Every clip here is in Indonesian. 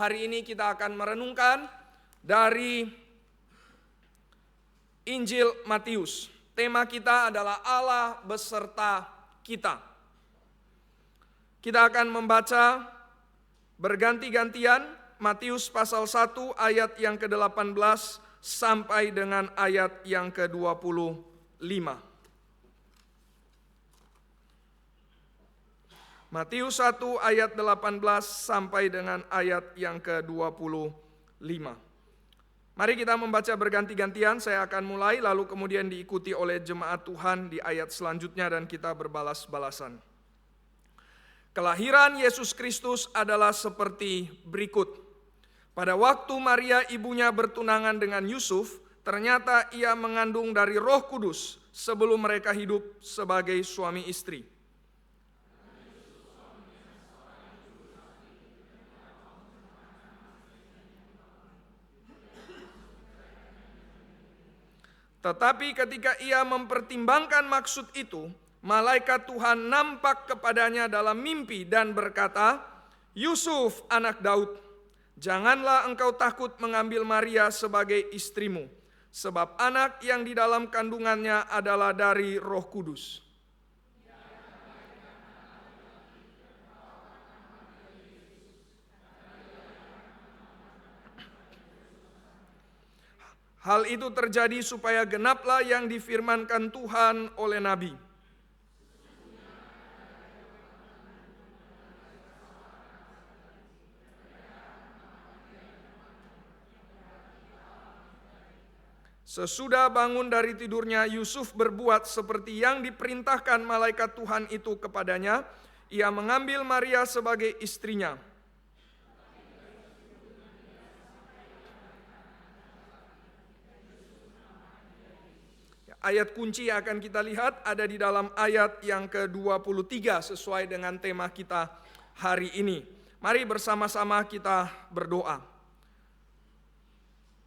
Hari ini kita akan merenungkan dari Injil Matius. Tema kita adalah Allah beserta kita. Kita akan membaca berganti-gantian Matius pasal 1 ayat yang ke-18 sampai dengan ayat yang ke-25. Matius 1 ayat 18 sampai dengan ayat yang ke-25. Mari kita membaca berganti-gantian, saya akan mulai lalu kemudian diikuti oleh jemaat Tuhan di ayat selanjutnya dan kita berbalas-balasan. Kelahiran Yesus Kristus adalah seperti berikut. Pada waktu Maria ibunya bertunangan dengan Yusuf, ternyata ia mengandung dari Roh Kudus sebelum mereka hidup sebagai suami istri. Tetapi ketika ia mempertimbangkan maksud itu, malaikat Tuhan nampak kepadanya dalam mimpi dan berkata, "Yusuf, anak Daud, janganlah engkau takut mengambil Maria sebagai istrimu, sebab anak yang di dalam kandungannya adalah dari Roh Kudus. Hal itu terjadi supaya genaplah yang difirmankan Tuhan oleh Nabi. Sesudah bangun dari tidurnya, Yusuf berbuat seperti yang diperintahkan malaikat Tuhan itu kepadanya. Ia mengambil Maria sebagai istrinya. Ayat kunci yang akan kita lihat ada di dalam ayat yang ke-23 sesuai dengan tema kita hari ini. Mari bersama-sama kita berdoa.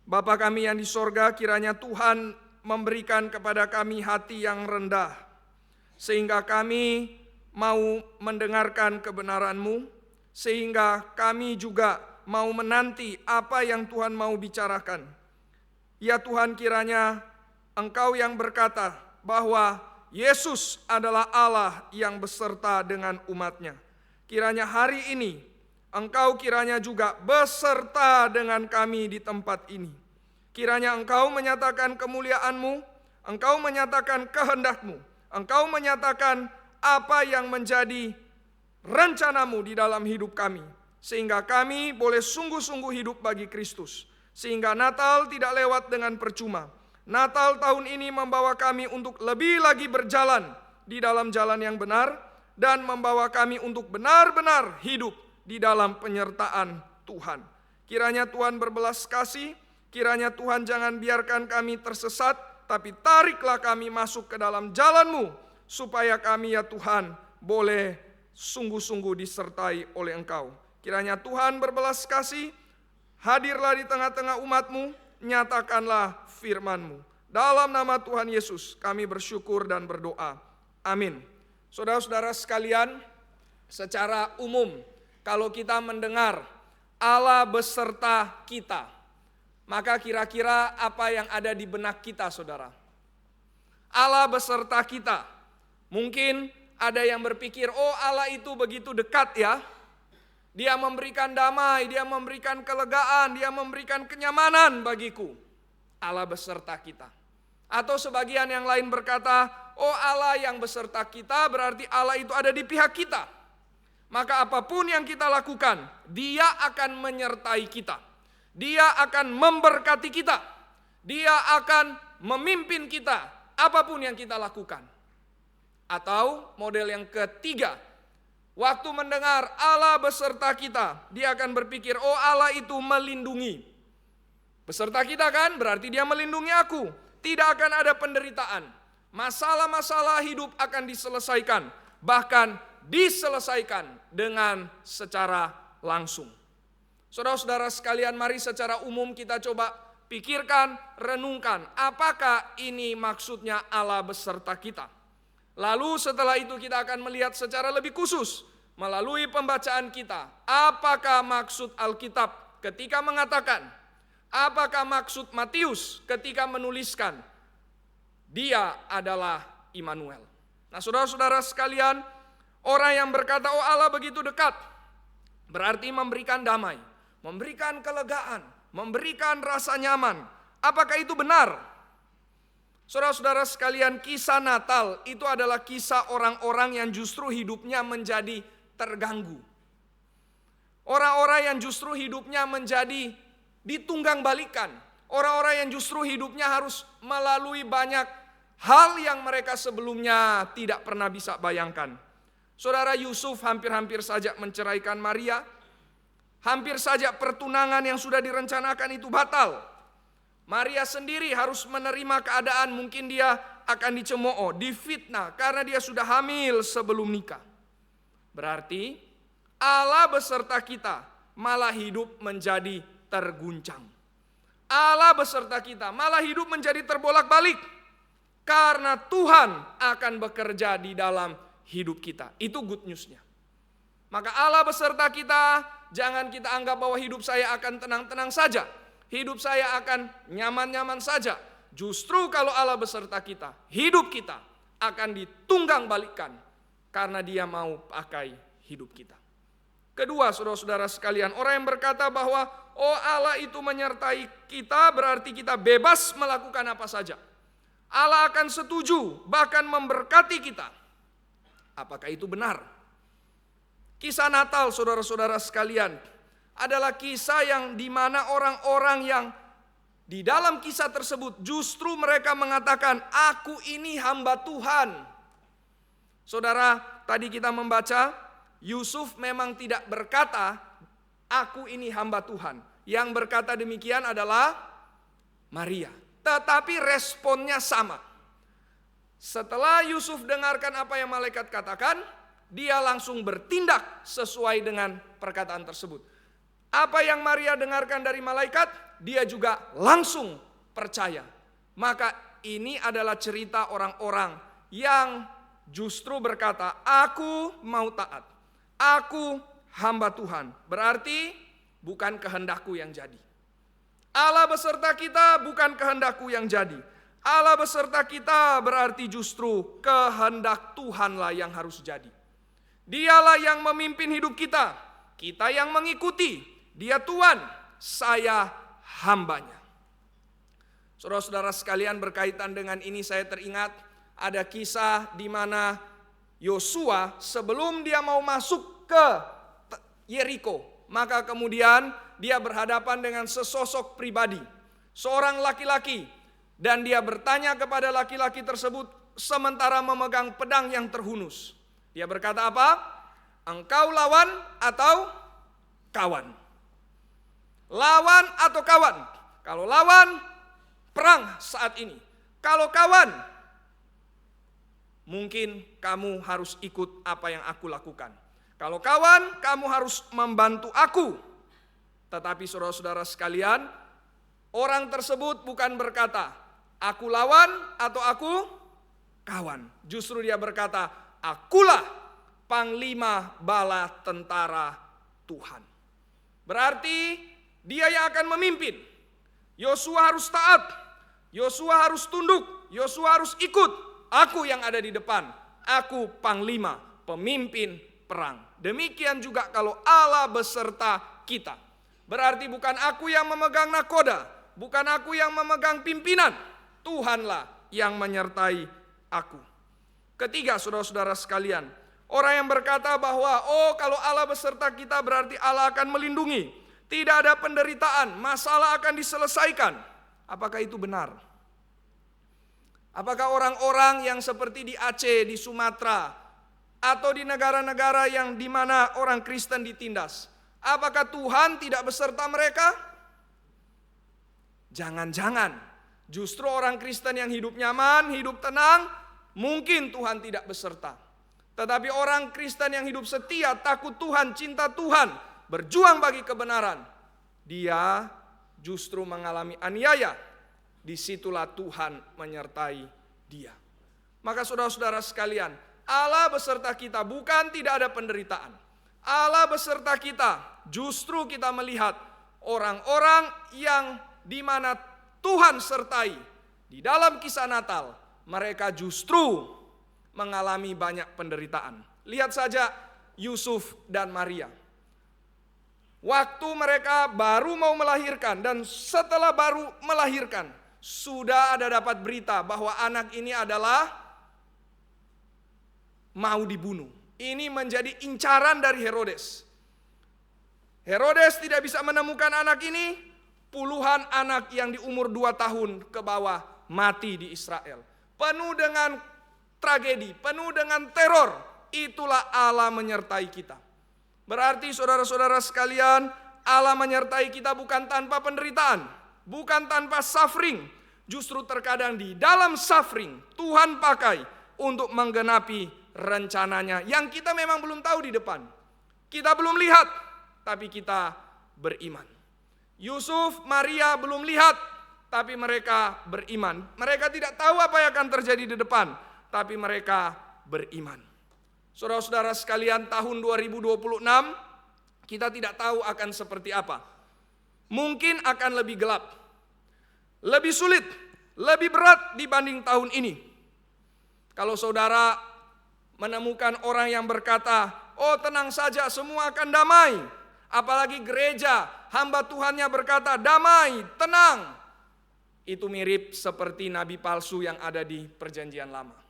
Bapa kami yang di sorga, kiranya Tuhan memberikan kepada kami hati yang rendah, sehingga kami mau mendengarkan kebenaran-Mu, sehingga kami juga mau menanti apa yang Tuhan mau bicarakan. Ya Tuhan, kiranya Engkau yang berkata bahwa Yesus adalah Allah yang beserta dengan umat-Nya. Kiranya hari ini Engkau kiranya juga beserta dengan kami di tempat ini. Kiranya Engkau menyatakan kemuliaan-Mu, Engkau menyatakan kehendak-Mu, Engkau menyatakan apa yang menjadi rencana-Mu di dalam hidup kami. Sehingga kami boleh sungguh-sungguh hidup bagi Kristus. Sehingga Natal tidak lewat dengan percuma. Natal tahun ini membawa kami untuk lebih lagi berjalan di dalam jalan yang benar dan membawa kami untuk benar-benar hidup di dalam penyertaan Tuhan. Kiranya Tuhan berbelas kasih, kiranya Tuhan jangan biarkan kami tersesat, tapi tariklah kami masuk ke dalam jalan-Mu, supaya kami ya Tuhan boleh sungguh-sungguh disertai oleh Engkau. Kiranya Tuhan berbelas kasih, hadirlah di tengah-tengah umat-Mu, nyatakanlah firman-Mu. Dalam nama Tuhan Yesus kami bersyukur dan berdoa. Amin. Saudara-saudara sekalian, secara umum kalau kita mendengar Allah beserta kita, maka kira-kira apa yang ada di benak kita, saudara? Allah beserta kita. Mungkin ada yang berpikir, oh Allah itu begitu dekat ya. Dia memberikan damai, Dia memberikan kelegaan, Dia memberikan kenyamanan bagiku. Allah beserta kita. Atau sebagian yang lain berkata, oh Allah yang beserta kita berarti Allah itu ada di pihak kita. Maka apapun yang kita lakukan, Dia akan menyertai kita. Dia akan memberkati kita. Dia akan memimpin kita apapun yang kita lakukan. Atau model yang ketiga, waktu mendengar Allah beserta kita, dia akan berpikir, oh Allah itu melindungi. Beserta kita kan, berarti Dia melindungi aku. Tidak akan ada penderitaan. Masalah-masalah hidup akan diselesaikan. Bahkan diselesaikan dengan secara langsung. Saudara-saudara sekalian, mari secara umum kita coba pikirkan, renungkan. Apakah ini maksudnya Allah beserta kita? Lalu setelah itu kita akan melihat secara lebih khusus melalui pembacaan kita, apakah maksud Alkitab ketika mengatakan, apakah maksud Matius ketika menuliskan, dia adalah Immanuel. Nah, saudara-saudara sekalian, orang yang berkata, oh Allah begitu dekat, berarti memberikan damai, memberikan kelegaan, memberikan rasa nyaman. Apakah itu benar? Saudara-saudara sekalian, kisah Natal itu adalah kisah orang-orang yang justru hidupnya menjadi terganggu. Orang-orang yang justru hidupnya menjadi ditunggang-balikan. Orang-orang yang justru hidupnya harus melalui banyak hal yang mereka sebelumnya tidak pernah bisa bayangkan. Saudara, Yusuf hampir-hampir saja menceraikan Maria. Hampir saja pertunangan yang sudah direncanakan itu batal. Maria sendiri harus menerima keadaan, mungkin dia akan dicemooh, difitnah karena dia sudah hamil sebelum nikah. Berarti Allah beserta kita malah hidup menjadi terguncang. Allah beserta kita malah hidup menjadi terbolak-balik karena Tuhan akan bekerja di dalam hidup kita. Itu good news-nya. Maka Allah beserta kita, jangan kita anggap bahwa hidup saya akan tenang-tenang saja. Hidup saya akan nyaman-nyaman saja. Justru kalau Allah beserta kita, hidup kita akan ditunggang-balikkan karena Dia mau pakai hidup kita. Kedua, saudara-saudara sekalian, orang yang berkata bahwa oh Allah itu menyertai kita berarti kita bebas melakukan apa saja. Allah akan setuju bahkan memberkati kita. Apakah itu benar? Kisah Natal, saudara-saudara sekalian, adalah kisah yang dimana orang-orang yang di dalam kisah tersebut justru mereka mengatakan, aku ini hamba Tuhan. Saudara, tadi kita membaca, Yusuf memang tidak berkata, aku ini hamba Tuhan. Yang berkata demikian adalah Maria. Tetapi responnya sama. Setelah Yusuf dengarkan apa yang malaikat katakan, dia langsung bertindak sesuai dengan perkataan tersebut. Apa yang Maria dengarkan dari malaikat, dia juga langsung percaya. Maka ini adalah cerita orang-orang yang justru berkata, aku mau taat, aku hamba Tuhan. Berarti bukan kehendakku yang jadi. Allah beserta kita bukan kehendakku yang jadi. Allah beserta kita berarti justru kehendak Tuhanlah yang harus jadi. Dialah yang memimpin hidup kita, kita yang mengikuti. Dia Tuhan, saya hambanya. Saudara-saudara sekalian, berkaitan dengan ini saya teringat ada kisah di mana Yosua sebelum dia mau masuk ke Yeriko, maka kemudian dia berhadapan dengan sesosok pribadi, seorang laki-laki, dan dia bertanya kepada laki-laki tersebut sementara memegang pedang yang terhunus. Dia berkata apa? Engkau lawan atau kawan? Lawan atau kawan? Kalau lawan, perang saat ini. Kalau kawan, mungkin kamu harus ikut apa yang aku lakukan. Kalau kawan, kamu harus membantu aku. Tetapi saudara-saudara sekalian, orang tersebut bukan berkata, aku lawan atau aku kawan. Justru dia berkata, akulah panglima bala tentara Tuhan. Berarti dia yang akan memimpin. Yosua harus taat, Yosua harus tunduk, Yosua harus ikut. Aku yang ada di depan, aku panglima, pemimpin perang. Demikian juga kalau Allah beserta kita. Berarti bukan aku yang memegang nakoda, bukan aku yang memegang pimpinan. Tuhanlah yang menyertai aku. Ketiga, saudara-saudara sekalian, orang yang berkata bahwa oh kalau Allah beserta kita berarti Allah akan melindungi. Tidak ada penderitaan, masalah akan diselesaikan. Apakah itu benar? Apakah orang-orang yang seperti di Aceh, di Sumatera, atau di negara-negara yang di mana orang Kristen ditindas, apakah Tuhan tidak beserta mereka? Jangan-jangan justru orang Kristen yang hidup nyaman, hidup tenang, mungkin Tuhan tidak beserta. Tetapi orang Kristen yang hidup setia, takut Tuhan, cinta Tuhan, berjuang bagi kebenaran, dia justru mengalami aniaya. Disitulah Tuhan menyertai dia. Maka saudara-saudara sekalian, Allah beserta kita bukan tidak ada penderitaan. Allah beserta kita, justru kita melihat orang-orang yang dimana Tuhan sertai di dalam kisah Natal, mereka justru mengalami banyak penderitaan. Lihat saja Yusuf dan Maria. Waktu mereka baru mau melahirkan dan setelah baru melahirkan, sudah ada dapat berita bahwa anak ini adalah mau dibunuh. Ini menjadi incaran dari Herodes. Herodes tidak bisa menemukan anak ini, puluhan anak yang di umur 2 tahun ke bawah mati di Israel. Penuh dengan tragedi, penuh dengan teror. Itulah Allah menyertai kita. Berarti saudara-saudara sekalian, Allah menyertai kita bukan tanpa penderitaan, bukan tanpa suffering. Justru terkadang di dalam suffering Tuhan pakai untuk menggenapi rencananya yang kita memang belum tahu di depan. Kita belum lihat, tapi kita beriman. Yusuf, Maria belum lihat, tapi mereka beriman. Mereka tidak tahu apa yang akan terjadi di depan, tapi mereka beriman. Saudara-saudara sekalian, tahun 2026 kita tidak tahu akan seperti apa. Mungkin akan lebih gelap, lebih sulit, lebih berat dibanding tahun ini. Kalau saudara menemukan orang yang berkata, "Oh, tenang saja, semua akan damai." Apalagi gereja, hamba Tuhannya berkata, "Damai, tenang." Itu mirip seperti nabi palsu yang ada di Perjanjian Lama.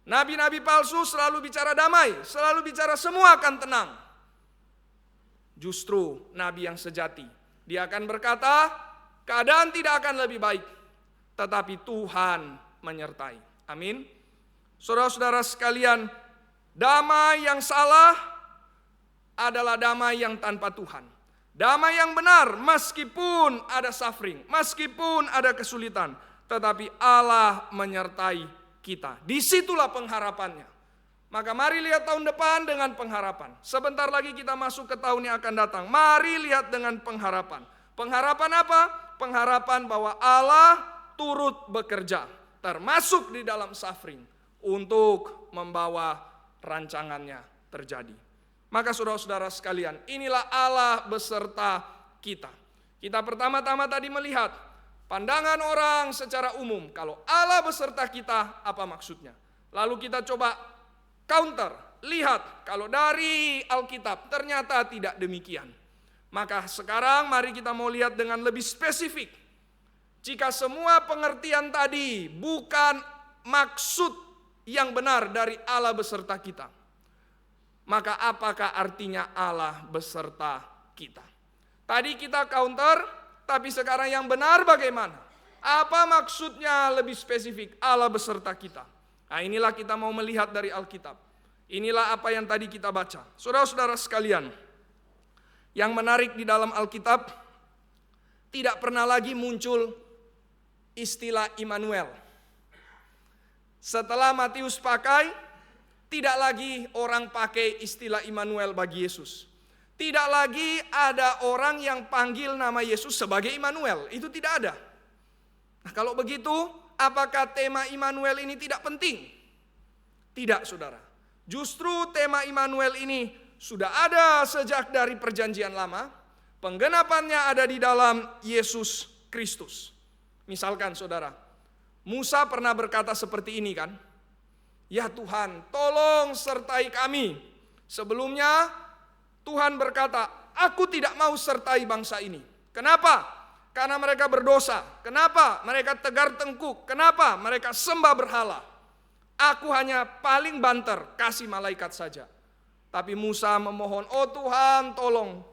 Nabi-nabi palsu selalu bicara damai, selalu bicara semua akan tenang. Justru nabi yang sejati, dia akan berkata, keadaan tidak akan lebih baik, tetapi Tuhan menyertai. Amin. Saudara-saudara sekalian, damai yang salah adalah damai yang tanpa Tuhan. Damai yang benar meskipun ada suffering, meskipun ada kesulitan, tetapi Allah menyertai kita. Disitulah pengharapannya. Maka mari lihat tahun depan dengan pengharapan. Sebentar lagi kita masuk ke tahun yang akan datang. Mari lihat dengan pengharapan. Pengharapan apa? Pengharapan bahwa Allah turut bekerja, termasuk di dalam suffering, untuk membawa rancangannya terjadi. Maka saudara-saudara sekalian, inilah Allah beserta kita. Kita pertama-tama tadi melihat pandangan orang secara umum. Kalau Allah beserta kita, apa maksudnya? Lalu kita coba counter, lihat kalau dari Alkitab ternyata tidak demikian. Maka sekarang mari kita mau lihat dengan lebih spesifik. Jika semua pengertian tadi bukan maksud yang benar dari Allah beserta kita, maka apakah artinya Allah beserta kita? Tadi kita counter, tapi sekarang yang benar bagaimana? Apa maksudnya lebih spesifik Allah beserta kita? Nah, inilah kita mau melihat dari Alkitab. Inilah apa yang tadi kita baca. Saudara-saudara sekalian, yang menarik di dalam Alkitab, tidak pernah lagi muncul istilah Immanuel. Setelah Matius pakai, tidak lagi orang pakai istilah Immanuel bagi Yesus. Tidak lagi ada orang yang panggil nama Yesus sebagai Immanuel. Itu tidak ada. Nah, kalau begitu, apakah tema Immanuel ini tidak penting? Tidak, saudara. Justru tema Immanuel ini sudah ada sejak dari Perjanjian Lama. Penggenapannya ada di dalam Yesus Kristus. Misalkan, saudara, Musa pernah berkata seperti ini kan? Ya Tuhan, tolong sertai kami. Sebelumnya Tuhan berkata, aku tidak mau sertai bangsa ini. Kenapa? Karena mereka berdosa. Kenapa? Mereka tegar tengkuk. Kenapa? Mereka sembah berhala. Aku hanya paling banter, kasih malaikat saja. Tapi Musa memohon, oh Tuhan tolong.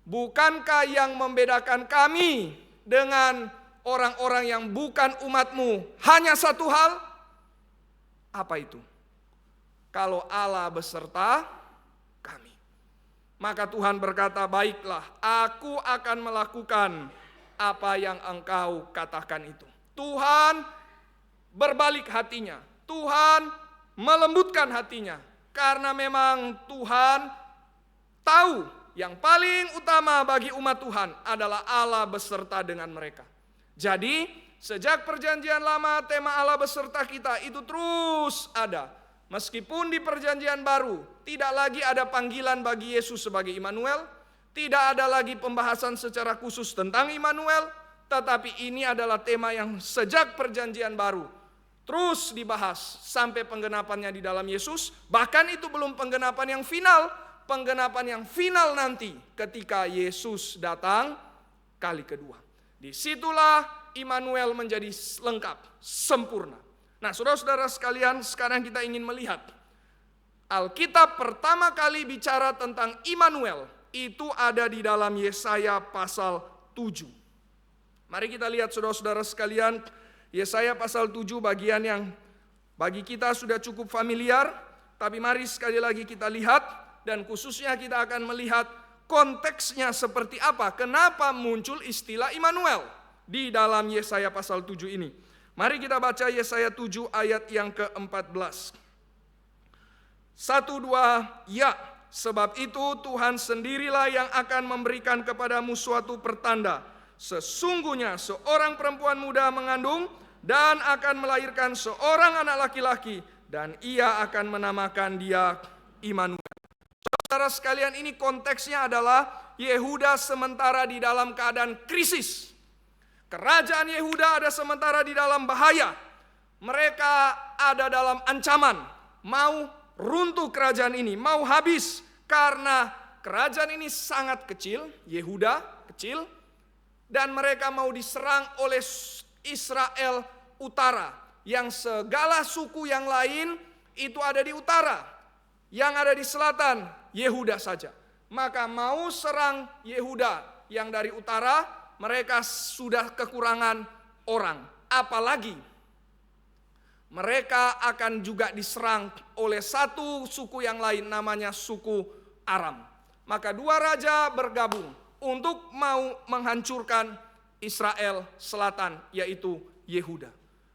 Bukankah yang membedakan kami dengan orang-orang yang bukan umat-Mu hanya satu hal? Apa itu? Kalau Allah beserta kami. Maka Tuhan berkata, baiklah, aku akan melakukan apa yang engkau katakan itu. Tuhan berbalik hatinya. Tuhan melembutkan hatinya. Karena memang Tuhan tahu yang paling utama bagi umat Tuhan adalah Allah beserta dengan mereka. Jadi sejak Perjanjian Lama tema Allah beserta kita itu terus ada. Meskipun di perjanjian baru tidak lagi ada panggilan bagi Yesus sebagai Immanuel, tidak ada lagi pembahasan secara khusus tentang Immanuel, tetapi ini adalah tema yang sejak perjanjian baru terus dibahas sampai penggenapannya di dalam Yesus. Bahkan itu belum penggenapan yang final. Penggenapan yang final nanti ketika Yesus datang kali kedua. Disitulah Immanuel menjadi lengkap, sempurna. Nah, saudara-saudara sekalian, sekarang kita ingin melihat Alkitab pertama kali bicara tentang Immanuel itu ada di dalam Yesaya pasal 7. Mari kita lihat saudara-saudara sekalian, Yesaya pasal 7 bagian yang bagi kita sudah cukup familiar, tapi mari sekali lagi kita lihat. Dan khususnya kita akan melihat konteksnya seperti apa. Kenapa muncul istilah Immanuel di dalam Yesaya pasal 7 ini. Mari kita baca Yesaya 7 ayat yang ke-14. 1, 2, ya. Sebab itu Tuhan sendirilah yang akan memberikan kepadamu suatu pertanda. Sesungguhnya seorang perempuan muda mengandung dan akan melahirkan seorang anak laki-laki. Dan ia akan menamakan dia Immanuel. Saudara sekalian, ini konteksnya adalah Yehuda sementara di dalam keadaan krisis. Kerajaan Yehuda ada sementara di dalam bahaya. Mereka ada dalam ancaman. Mau runtuh kerajaan ini, mau habis. Karena kerajaan ini sangat kecil, Yehuda kecil. Dan mereka mau diserang oleh Israel utara. Yang segala suku yang lain itu ada di utara. Yang ada di selatan, Yehuda saja. Maka mau serang Yehuda yang dari utara, mereka sudah kekurangan orang. Apalagi mereka akan juga diserang oleh satu suku yang lain, namanya suku Aram. Maka dua raja bergabung untuk mau menghancurkan Israel selatan, yaitu Yehuda.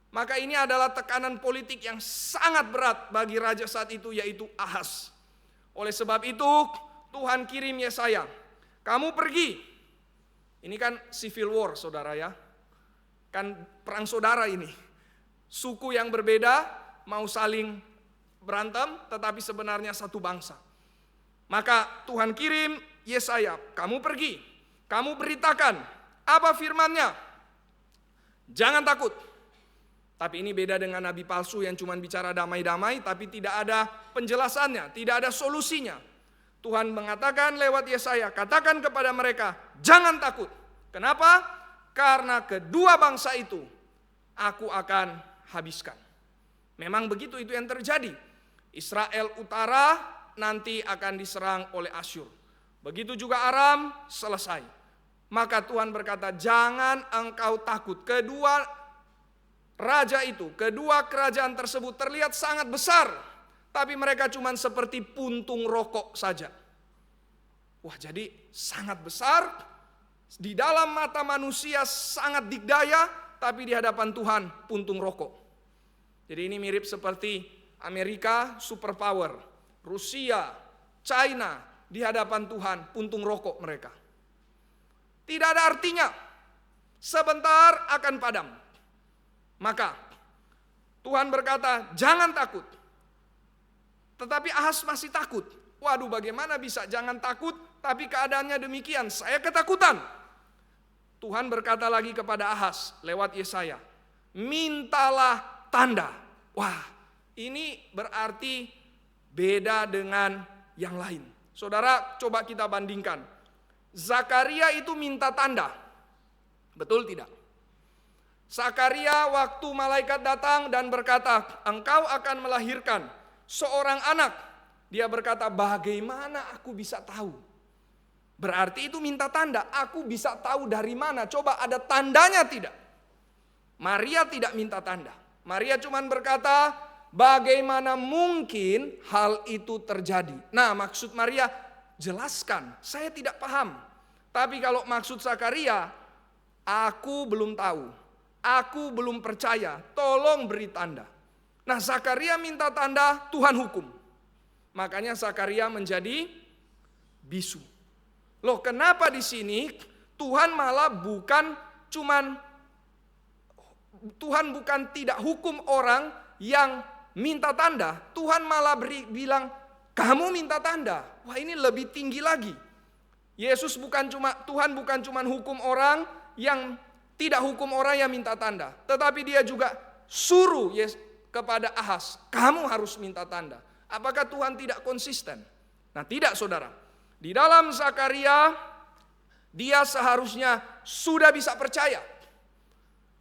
Maka ini adalah tekanan politik yang sangat berat bagi raja saat itu, yaitu Ahaz. Oleh sebab itu Tuhan kirim Yesaya, kamu pergi. Ini kan civil war saudara ya. Kan perang saudara ini. Suku yang berbeda mau saling berantem tetapi sebenarnya satu bangsa. Maka Tuhan kirim Yesaya, kamu pergi. Kamu beritakan, apa firman-Nya? Jangan takut. Tapi ini beda dengan nabi palsu yang cuma bicara damai-damai tapi tidak ada penjelasannya, tidak ada solusinya. Tuhan mengatakan lewat Yesaya, katakan kepada mereka, jangan takut. Kenapa? Karena kedua bangsa itu aku akan habiskan. Memang begitu itu yang terjadi. Israel utara nanti akan diserang oleh Asyur. Begitu juga Aram selesai. Maka Tuhan berkata, jangan engkau takut. Kedua raja itu, kedua kerajaan tersebut terlihat sangat besar, tapi mereka cuma seperti puntung rokok saja. Wah, jadi sangat besar, di dalam mata manusia sangat dikdaya, tapi di hadapan Tuhan puntung rokok. Jadi ini mirip seperti Amerika superpower, Rusia, China, di hadapan Tuhan puntung rokok mereka. Tidak ada artinya, sebentar akan padam. Maka Tuhan berkata, jangan takut. Tetapi Ahaz masih takut. Waduh, bagaimana bisa jangan takut, tapi keadaannya demikian, saya ketakutan. Tuhan berkata lagi kepada Ahaz lewat Yesaya, mintalah tanda. Wah, ini berarti beda dengan yang lain. Saudara, coba kita bandingkan. Zakaria itu minta tanda. Betul tidak? Zakaria waktu malaikat datang dan berkata, engkau akan melahirkan seorang anak. Dia berkata, bagaimana aku bisa tahu? Berarti itu minta tanda. Aku bisa tahu dari mana? Coba ada tandanya tidak? Maria tidak minta tanda. Maria cuma berkata, bagaimana mungkin hal itu terjadi? Nah, maksud Maria, jelaskan. Saya tidak paham. Tapi kalau maksud Zakaria, aku belum tahu. Aku belum percaya, tolong beri tanda. Nah, Zakaria minta tanda, Tuhan hukum. Makanya Zakaria menjadi bisu. Loh, kenapa di sini Tuhan malah bukan tidak hukum orang yang minta tanda, Tuhan malah bilang, kamu minta tanda. Wah, ini lebih tinggi lagi. Tuhan bukan cuma hukum orang yang tidak hukum orang yang minta tanda, tetapi dia juga suruh kepada Ahaz, kamu harus minta tanda. Apakah Tuhan tidak konsisten? Nah, tidak, saudara. Di dalam Zakaria, dia seharusnya sudah bisa percaya.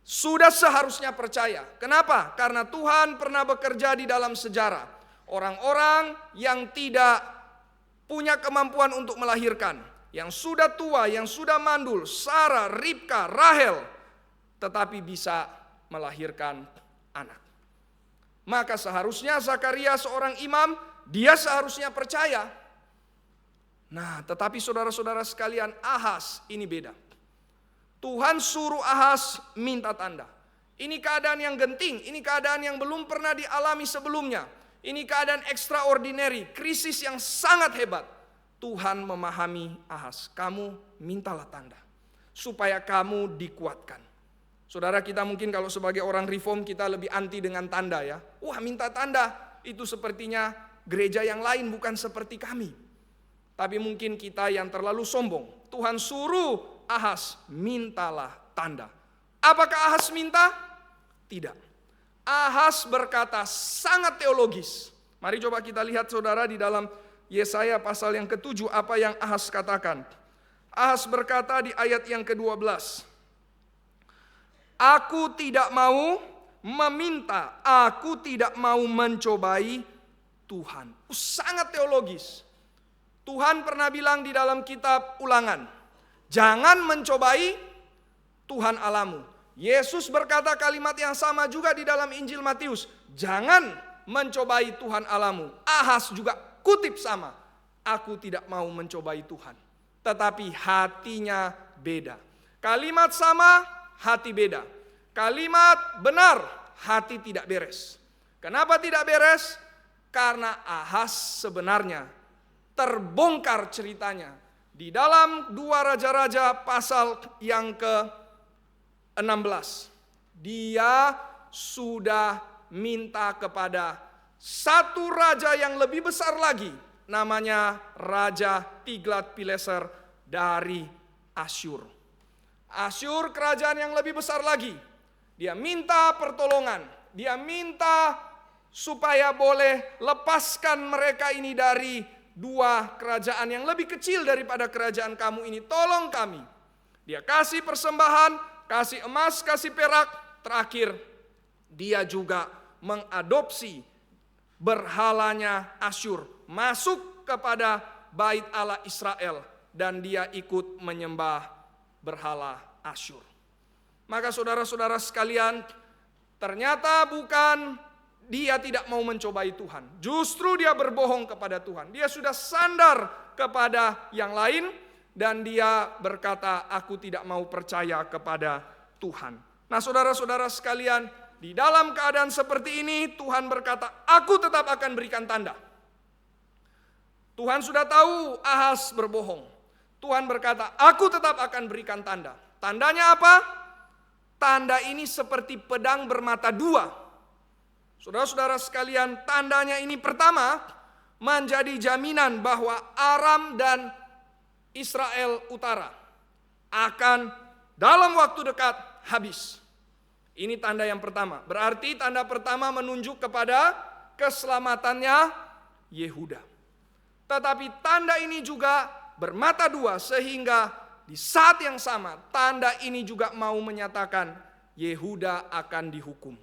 Sudah seharusnya percaya. Kenapa? Karena Tuhan pernah bekerja di dalam sejarah. Orang-orang yang tidak punya kemampuan untuk melahirkan, yang sudah tua, yang sudah mandul, Sarah, Ribka, Rahel, tetapi bisa melahirkan anak. Maka seharusnya Zakaria seorang imam, dia seharusnya percaya. Nah, tetapi saudara-saudara sekalian, Ahaz ini beda. Tuhan suruh Ahaz minta tanda. Ini keadaan yang genting, ini keadaan yang belum pernah dialami sebelumnya. Ini keadaan extraordinary, krisis yang sangat hebat. Tuhan memahami Ahaz, kamu mintalah tanda supaya kamu dikuatkan. Saudara, kita mungkin kalau sebagai orang reform kita lebih anti dengan tanda ya. Wah, minta tanda itu sepertinya gereja yang lain, bukan seperti kami. Tapi mungkin kita yang terlalu sombong. Tuhan suruh Ahaz, mintalah tanda. Apakah Ahaz minta? Tidak. Ahaz berkata sangat teologis. Mari coba kita lihat saudara di dalam Yesaya pasal yang ke-7 apa yang Ahaz katakan. Ahaz berkata di ayat yang ke-12. Aku tidak mau meminta, aku tidak mau mencobai Tuhan. Sangat teologis. Tuhan pernah bilang di dalam kitab Ulangan, jangan mencobai Tuhan Allahmu. Yesus berkata kalimat yang sama juga di dalam Injil Matius, jangan mencobai Tuhan Allahmu. Ahaz juga kutip sama, aku tidak mau mencobai Tuhan. Tetapi hatinya beda. Kalimat sama, hati beda. Kalimat benar, hati tidak beres. Kenapa tidak beres? Karena Ahaz sebenarnya terbongkar ceritanya di dalam 2 Raja-Raja pasal yang ke-16. Dia sudah minta kepada satu raja yang lebih besar lagi, namanya Raja Tiglat-Pileser dari Asyur. Asyur kerajaan yang lebih besar lagi. Dia minta pertolongan. Dia minta supaya boleh lepaskan mereka ini dari 2 kerajaan yang lebih kecil daripada kerajaan kamu ini. Tolong kami. Dia kasih persembahan, kasih emas, kasih perak. Terakhir, dia juga mengadopsi berhalanya Asyur masuk kepada bait Allah Israel, dan dia ikut menyembah berhala Asyur. Maka saudara-saudara sekalian, ternyata bukan dia tidak mau mencobai Tuhan, justru dia berbohong kepada Tuhan. Dia sudah sandar kepada yang lain dan dia berkata, aku tidak mau percaya kepada Tuhan. Nah, saudara-saudara sekalian, di dalam keadaan seperti ini Tuhan berkata, aku tetap akan berikan tanda. Tuhan sudah tahu Ahaz berbohong. Tuhan berkata, aku tetap akan berikan tanda. Tandanya apa? Tanda ini seperti pedang bermata dua. Saudara-saudara sekalian, tandanya ini pertama menjadi jaminan bahwa Aram dan Israel Utara akan dalam waktu dekat habis. Ini tanda yang pertama. Berarti tanda pertama menunjuk kepada keselamatannya Yehuda. Tetapi tanda ini juga bermata dua, sehingga di saat yang sama tanda ini juga mau menyatakan Yehuda akan dihukum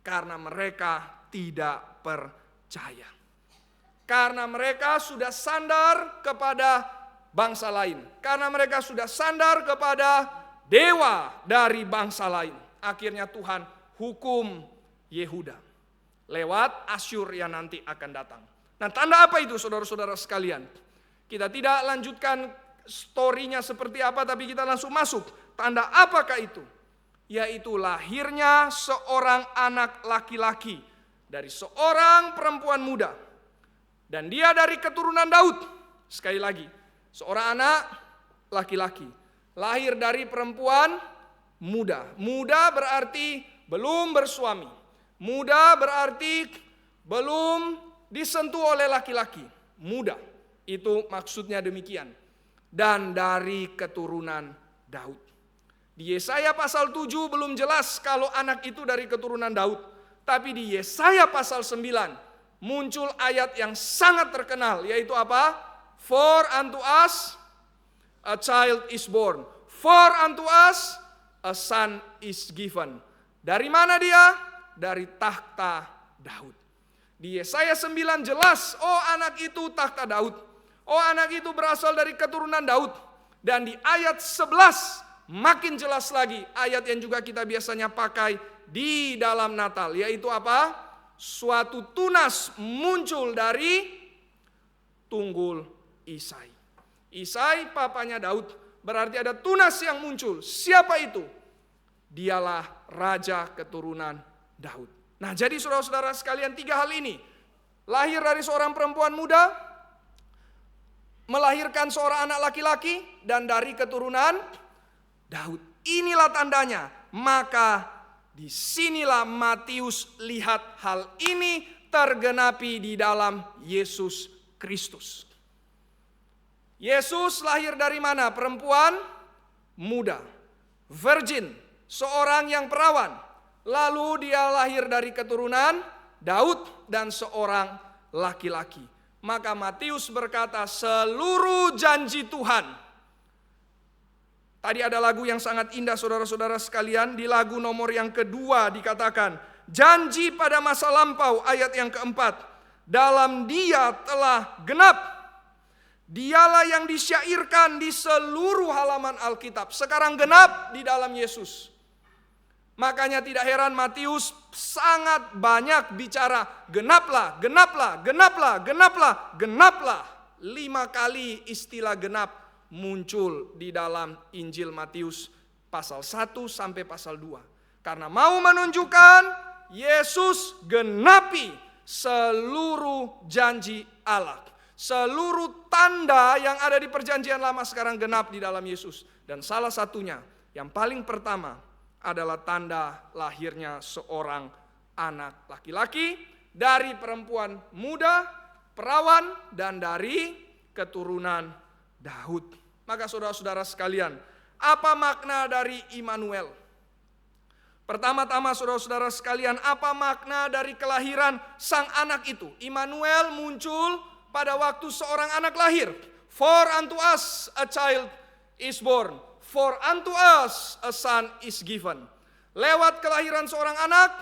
karena mereka tidak percaya. Karena mereka sudah sandar kepada bangsa lain, karena mereka sudah sandar kepada dewa dari bangsa lain. Akhirnya Tuhan hukum Yehuda lewat Asyur yang nanti akan datang. Nah, tanda apa itu saudara-saudara sekalian? Kita tidak lanjutkan story-nya seperti apa, tapi kita langsung masuk. Tanda apakah itu? Yaitu lahirnya seorang anak laki-laki dari seorang perempuan muda. Dan dia dari keturunan Daud. Sekali lagi, seorang anak laki-laki lahir dari perempuan muda. Muda berarti belum bersuami. Muda berarti belum disentuh oleh laki-laki, muda. Itu maksudnya demikian. Dan dari keturunan Daud. Di Yesaya pasal 7 belum jelas kalau anak itu dari keturunan Daud. Tapi di Yesaya pasal 9 muncul ayat yang sangat terkenal, yaitu apa? For unto us a child is born. For unto us a son is given. Dari mana dia? Dari takhta Daud. Di Yesaya 9 jelas, oh anak itu takhta Daud. Oh anak itu berasal dari keturunan Daud. Dan di ayat 11 makin jelas lagi, ayat yang juga kita biasanya pakai di dalam Natal, yaitu apa? Suatu tunas muncul dari tunggul Isai. Isai papanya Daud, berarti ada tunas yang muncul. Siapa itu? Dialah raja keturunan Daud. Nah, jadi saudara-saudara sekalian, 3 hal ini. Lahir dari seorang perempuan muda, melahirkan seorang anak laki-laki, dan dari keturunan Daud. Inilah tandanya. Maka disinilah Matius lihat hal ini tergenapi di dalam Yesus Kristus. Yesus lahir dari mana? Perempuan muda, virgin, seorang yang perawan. Lalu dia lahir dari keturunan Daud dan seorang laki-laki. Maka Matius berkata seluruh janji Tuhan. Tadi ada lagu yang sangat indah saudara-saudara sekalian. Di lagu nomor yang kedua dikatakan, janji pada masa lampau, ayat yang keempat. Dalam dia telah genap. Dialah yang disyairkan di seluruh halaman Alkitab. Sekarang genap di dalam Yesus. Makanya tidak heran Matius sangat banyak bicara genaplah, genaplah, genaplah, genaplah, genaplah. 5 kali istilah genap muncul di dalam Injil Matius pasal 1 sampai pasal 2. Karena mau menunjukkan Yesus genapi seluruh janji Allah. Seluruh tanda yang ada di perjanjian lama sekarang genap di dalam Yesus. Dan salah satunya yang paling pertama adalah tanda lahirnya seorang anak laki-laki dari perempuan muda, perawan, dan dari keturunan Daud. Maka saudara-saudara sekalian, apa makna dari Immanuel? Pertama-tama saudara-saudara sekalian, apa makna dari kelahiran sang anak itu? Immanuel muncul pada waktu seorang anak lahir. For unto us a child is born. For unto us a son is given. Lewat kelahiran seorang anak,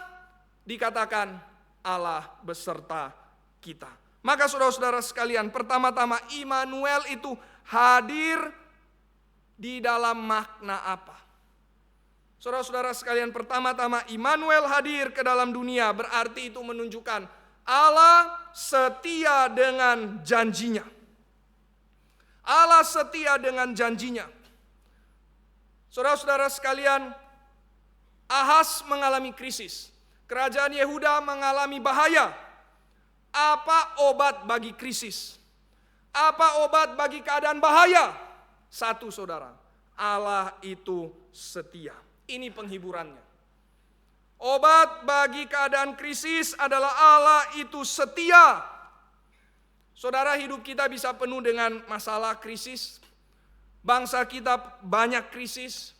dikatakan Allah beserta kita. Maka saudara-saudara sekalian, pertama-tama Immanuel itu hadir di dalam makna apa? Saudara-saudara sekalian, pertama-tama Immanuel hadir ke dalam dunia, berarti itu menunjukkan Allah setia dengan janjinya. Allah setia dengan janjinya. Saudara-saudara sekalian, Ahaz mengalami krisis. Kerajaan Yehuda mengalami bahaya. Apa obat bagi krisis? Apa obat bagi keadaan bahaya? Satu saudara, Allah itu setia. Ini penghiburannya. Obat bagi keadaan krisis adalah Allah itu setia. Saudara, hidup kita bisa penuh dengan masalah krisis. Bangsa kita banyak krisis.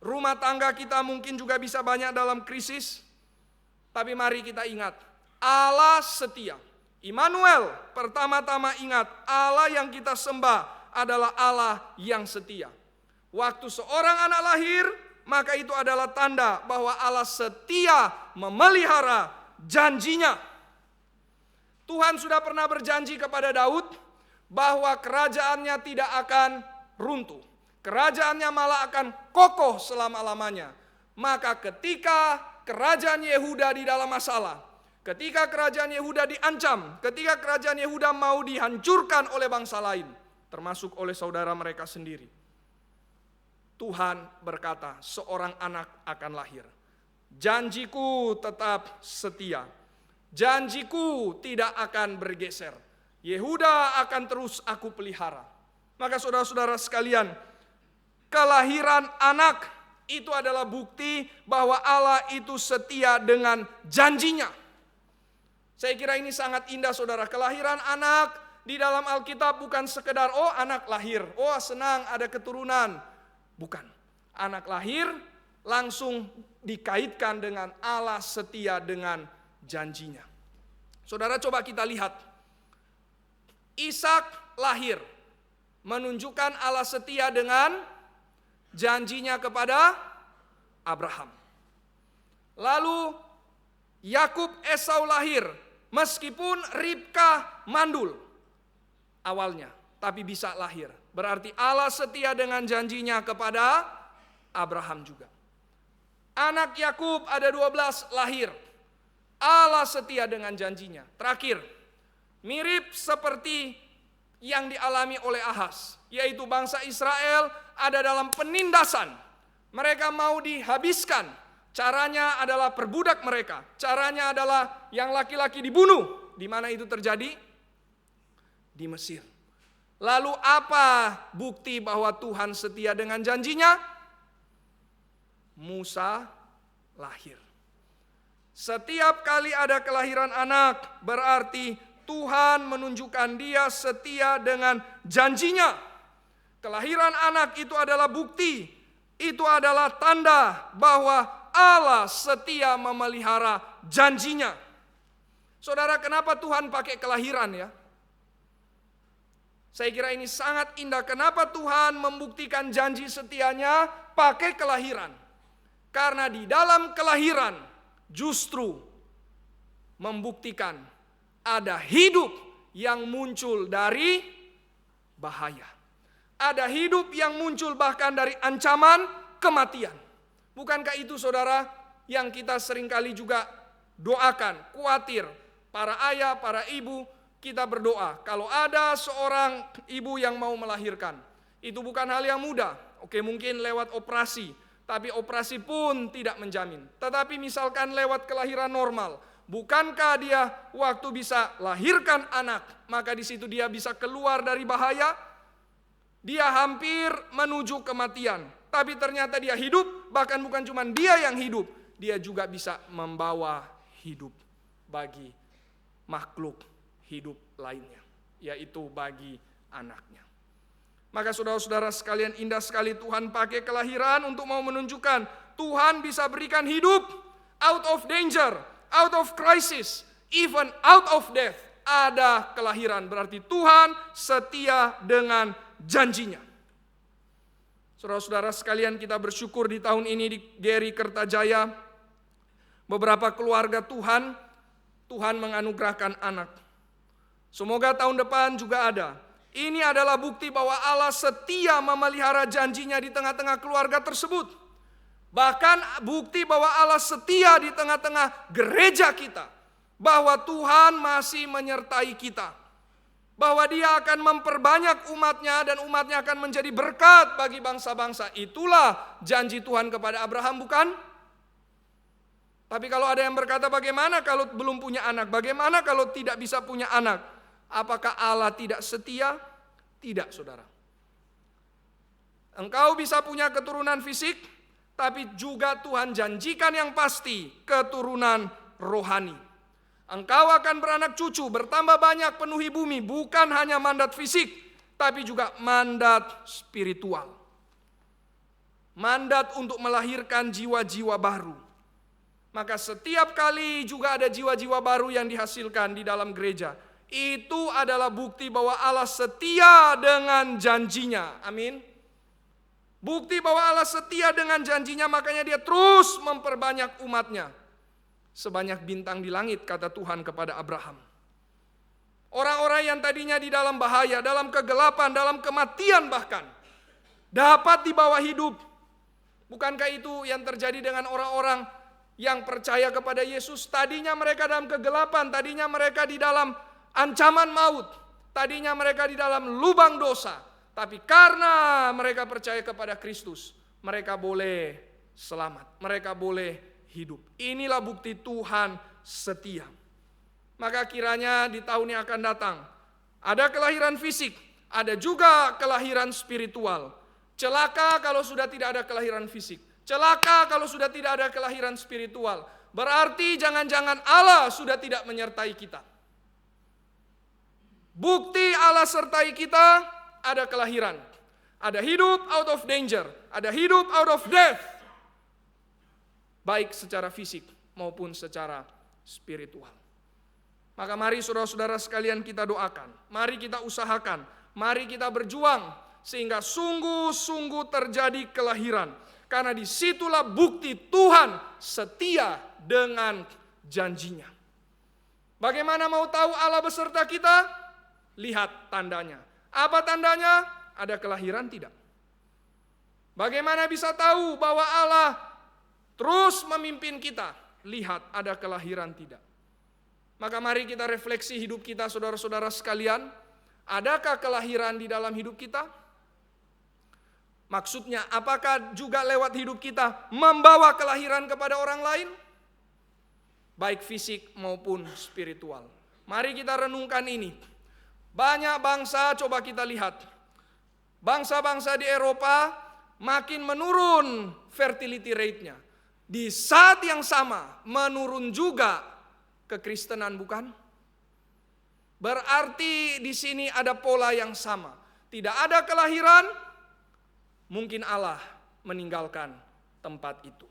Rumah tangga kita mungkin juga bisa banyak dalam krisis. Tapi mari kita ingat, Allah setia. Immanuel, pertama-tama ingat, Allah yang kita sembah adalah Allah yang setia. Waktu seorang anak lahir, maka itu adalah tanda bahwa Allah setia memelihara janjinya. Tuhan sudah pernah berjanji kepada Daud bahwa kerajaannya tidak akan runtuh. Kerajaannya malah akan kokoh selama-lamanya. Maka ketika kerajaan Yehuda di dalam masalah, ketika kerajaan Yehuda diancam, ketika kerajaan Yehuda mau dihancurkan oleh bangsa lain, termasuk oleh saudara mereka sendiri, Tuhan berkata, seorang anak akan lahir. Janjiku tetap setia. Janjiku tidak akan bergeser. Yehuda akan terus aku pelihara. Maka saudara-saudara sekalian, kelahiran anak itu adalah bukti bahwa Allah itu setia dengan janjinya. Saya kira ini sangat indah saudara. Kelahiran anak di dalam Alkitab bukan sekedar anak lahir, senang ada keturunan. Bukan. Anak lahir langsung dikaitkan dengan Allah setia dengan janjinya. Saudara, coba kita lihat. Ishak lahir menunjukkan Allah setia dengan janjinya kepada Abraham. Lalu Yakub Esau lahir, meskipun Ribka mandul awalnya, tapi bisa lahir. Berarti Allah setia dengan janjinya kepada Abraham juga. Anak Yakub ada 12 lahir. Allah setia dengan janjinya. Terakhir, mirip seperti yang dialami oleh Ahaz, yaitu bangsa Israel ada dalam penindasan. Mereka mau dihabiskan. Caranya adalah perbudak mereka. Caranya adalah yang laki-laki dibunuh. Di mana itu terjadi? Di Mesir. Lalu apa bukti bahwa Tuhan setia dengan janjinya? Musa lahir. Setiap kali ada kelahiran anak, berarti Tuhan menunjukkan dia setia dengan janjinya. Kelahiran anak itu adalah bukti. Itu adalah tanda bahwa Allah setia memelihara janjinya. Saudara, kenapa Tuhan pakai kelahiran ya? Saya kira ini sangat indah. Kenapa Tuhan membuktikan janji setianya pakai kelahiran? Karena di dalam kelahiran justru membuktikan ada hidup yang muncul dari bahaya. Ada hidup yang muncul bahkan dari ancaman kematian. Bukankah itu saudara yang kita seringkali juga doakan, khawatir. Para ayah, para ibu, kita berdoa. Kalau ada seorang ibu yang mau melahirkan, itu bukan hal yang mudah. Oke, mungkin lewat operasi, tapi operasi pun tidak menjamin. Tetapi misalkan lewat kelahiran normal, bukankah dia waktu bisa lahirkan anak, maka di situ dia bisa keluar dari bahaya? Dia hampir menuju kematian, tapi ternyata dia hidup. Bahkan bukan cuma dia yang hidup, dia juga bisa membawa hidup bagi makhluk hidup lainnya, yaitu bagi anaknya. Maka saudara-saudara sekalian, indah sekali Tuhan pakai kelahiran untuk mau menunjukkan Tuhan bisa berikan hidup out of danger, out of crisis, even out of death. Ada kelahiran, berarti Tuhan setia dengan janjinya. Saudara-saudara sekalian, kita bersyukur di tahun ini di GRI Kertajaya, beberapa keluarga Tuhan menganugerahkan anak. Semoga tahun depan juga ada. Ini adalah bukti bahwa Allah setia memelihara janjinya di tengah-tengah keluarga tersebut. Bahkan bukti bahwa Allah setia di tengah-tengah gereja kita. Bahwa Tuhan masih menyertai kita. Bahwa dia akan memperbanyak umatnya dan umatnya akan menjadi berkat bagi bangsa-bangsa. Itulah janji Tuhan kepada Abraham, bukan? Tapi kalau ada yang berkata, bagaimana kalau belum punya anak? Bagaimana kalau tidak bisa punya anak? Apakah Allah tidak setia? Tidak, saudara. Engkau bisa punya keturunan fisik, tapi juga Tuhan janjikan yang pasti keturunan rohani. Engkau akan beranak cucu, bertambah banyak, penuhi bumi. Bukan hanya mandat fisik, tapi juga mandat spiritual. Mandat untuk melahirkan jiwa-jiwa baru. Maka setiap kali juga ada jiwa-jiwa baru yang dihasilkan di dalam gereja. Itu adalah bukti bahwa Allah setia dengan janjinya. Amin. Bukti bahwa Allah setia dengan janjinya, makanya dia terus memperbanyak umatnya. Sebanyak bintang di langit, kata Tuhan kepada Abraham. Orang-orang yang tadinya di dalam bahaya, dalam kegelapan, dalam kematian bahkan, dapat dibawa hidup. Bukankah itu yang terjadi dengan orang-orang yang percaya kepada Yesus? Tadinya mereka dalam kegelapan, tadinya mereka di dalam ancaman maut, tadinya mereka di dalam lubang dosa, tapi karena mereka percaya kepada Kristus, mereka boleh selamat, mereka boleh hidup. Inilah bukti Tuhan setia. Maka kiranya di tahun yang akan datang ada kelahiran fisik, ada juga kelahiran spiritual. Celaka kalau sudah tidak ada kelahiran fisik, celaka kalau sudah tidak ada kelahiran spiritual. Berarti jangan-jangan Allah sudah tidak menyertai kita. Bukti Allah sertai kita, ada kelahiran. Ada hidup out of danger, ada hidup out of death. Baik secara fisik maupun secara spiritual. Maka mari saudara-saudara sekalian kita doakan. Mari kita usahakan. Mari kita berjuang. Sehingga sungguh-sungguh terjadi kelahiran. Karena disitulah bukti Tuhan setia dengan janjinya. Bagaimana mau tahu Allah beserta kita? Lihat tandanya. Apa tandanya? Ada kelahiran tidak? Bagaimana bisa tahu bahwa Allah terus memimpin kita? Lihat ada kelahiran tidak? Maka mari kita refleksi hidup kita saudara-saudara sekalian. Adakah kelahiran di dalam hidup kita? Maksudnya apakah juga lewat hidup kita membawa kelahiran kepada orang lain? Baik fisik maupun spiritual. Mari kita renungkan ini. Banyak bangsa coba kita lihat. Bangsa-bangsa di Eropa makin menurun fertility rate-nya. Di saat yang sama menurun juga kekristenan, bukan? Berarti di sini ada pola yang sama. Tidak ada kelahiran, mungkin Allah meninggalkan tempat itu.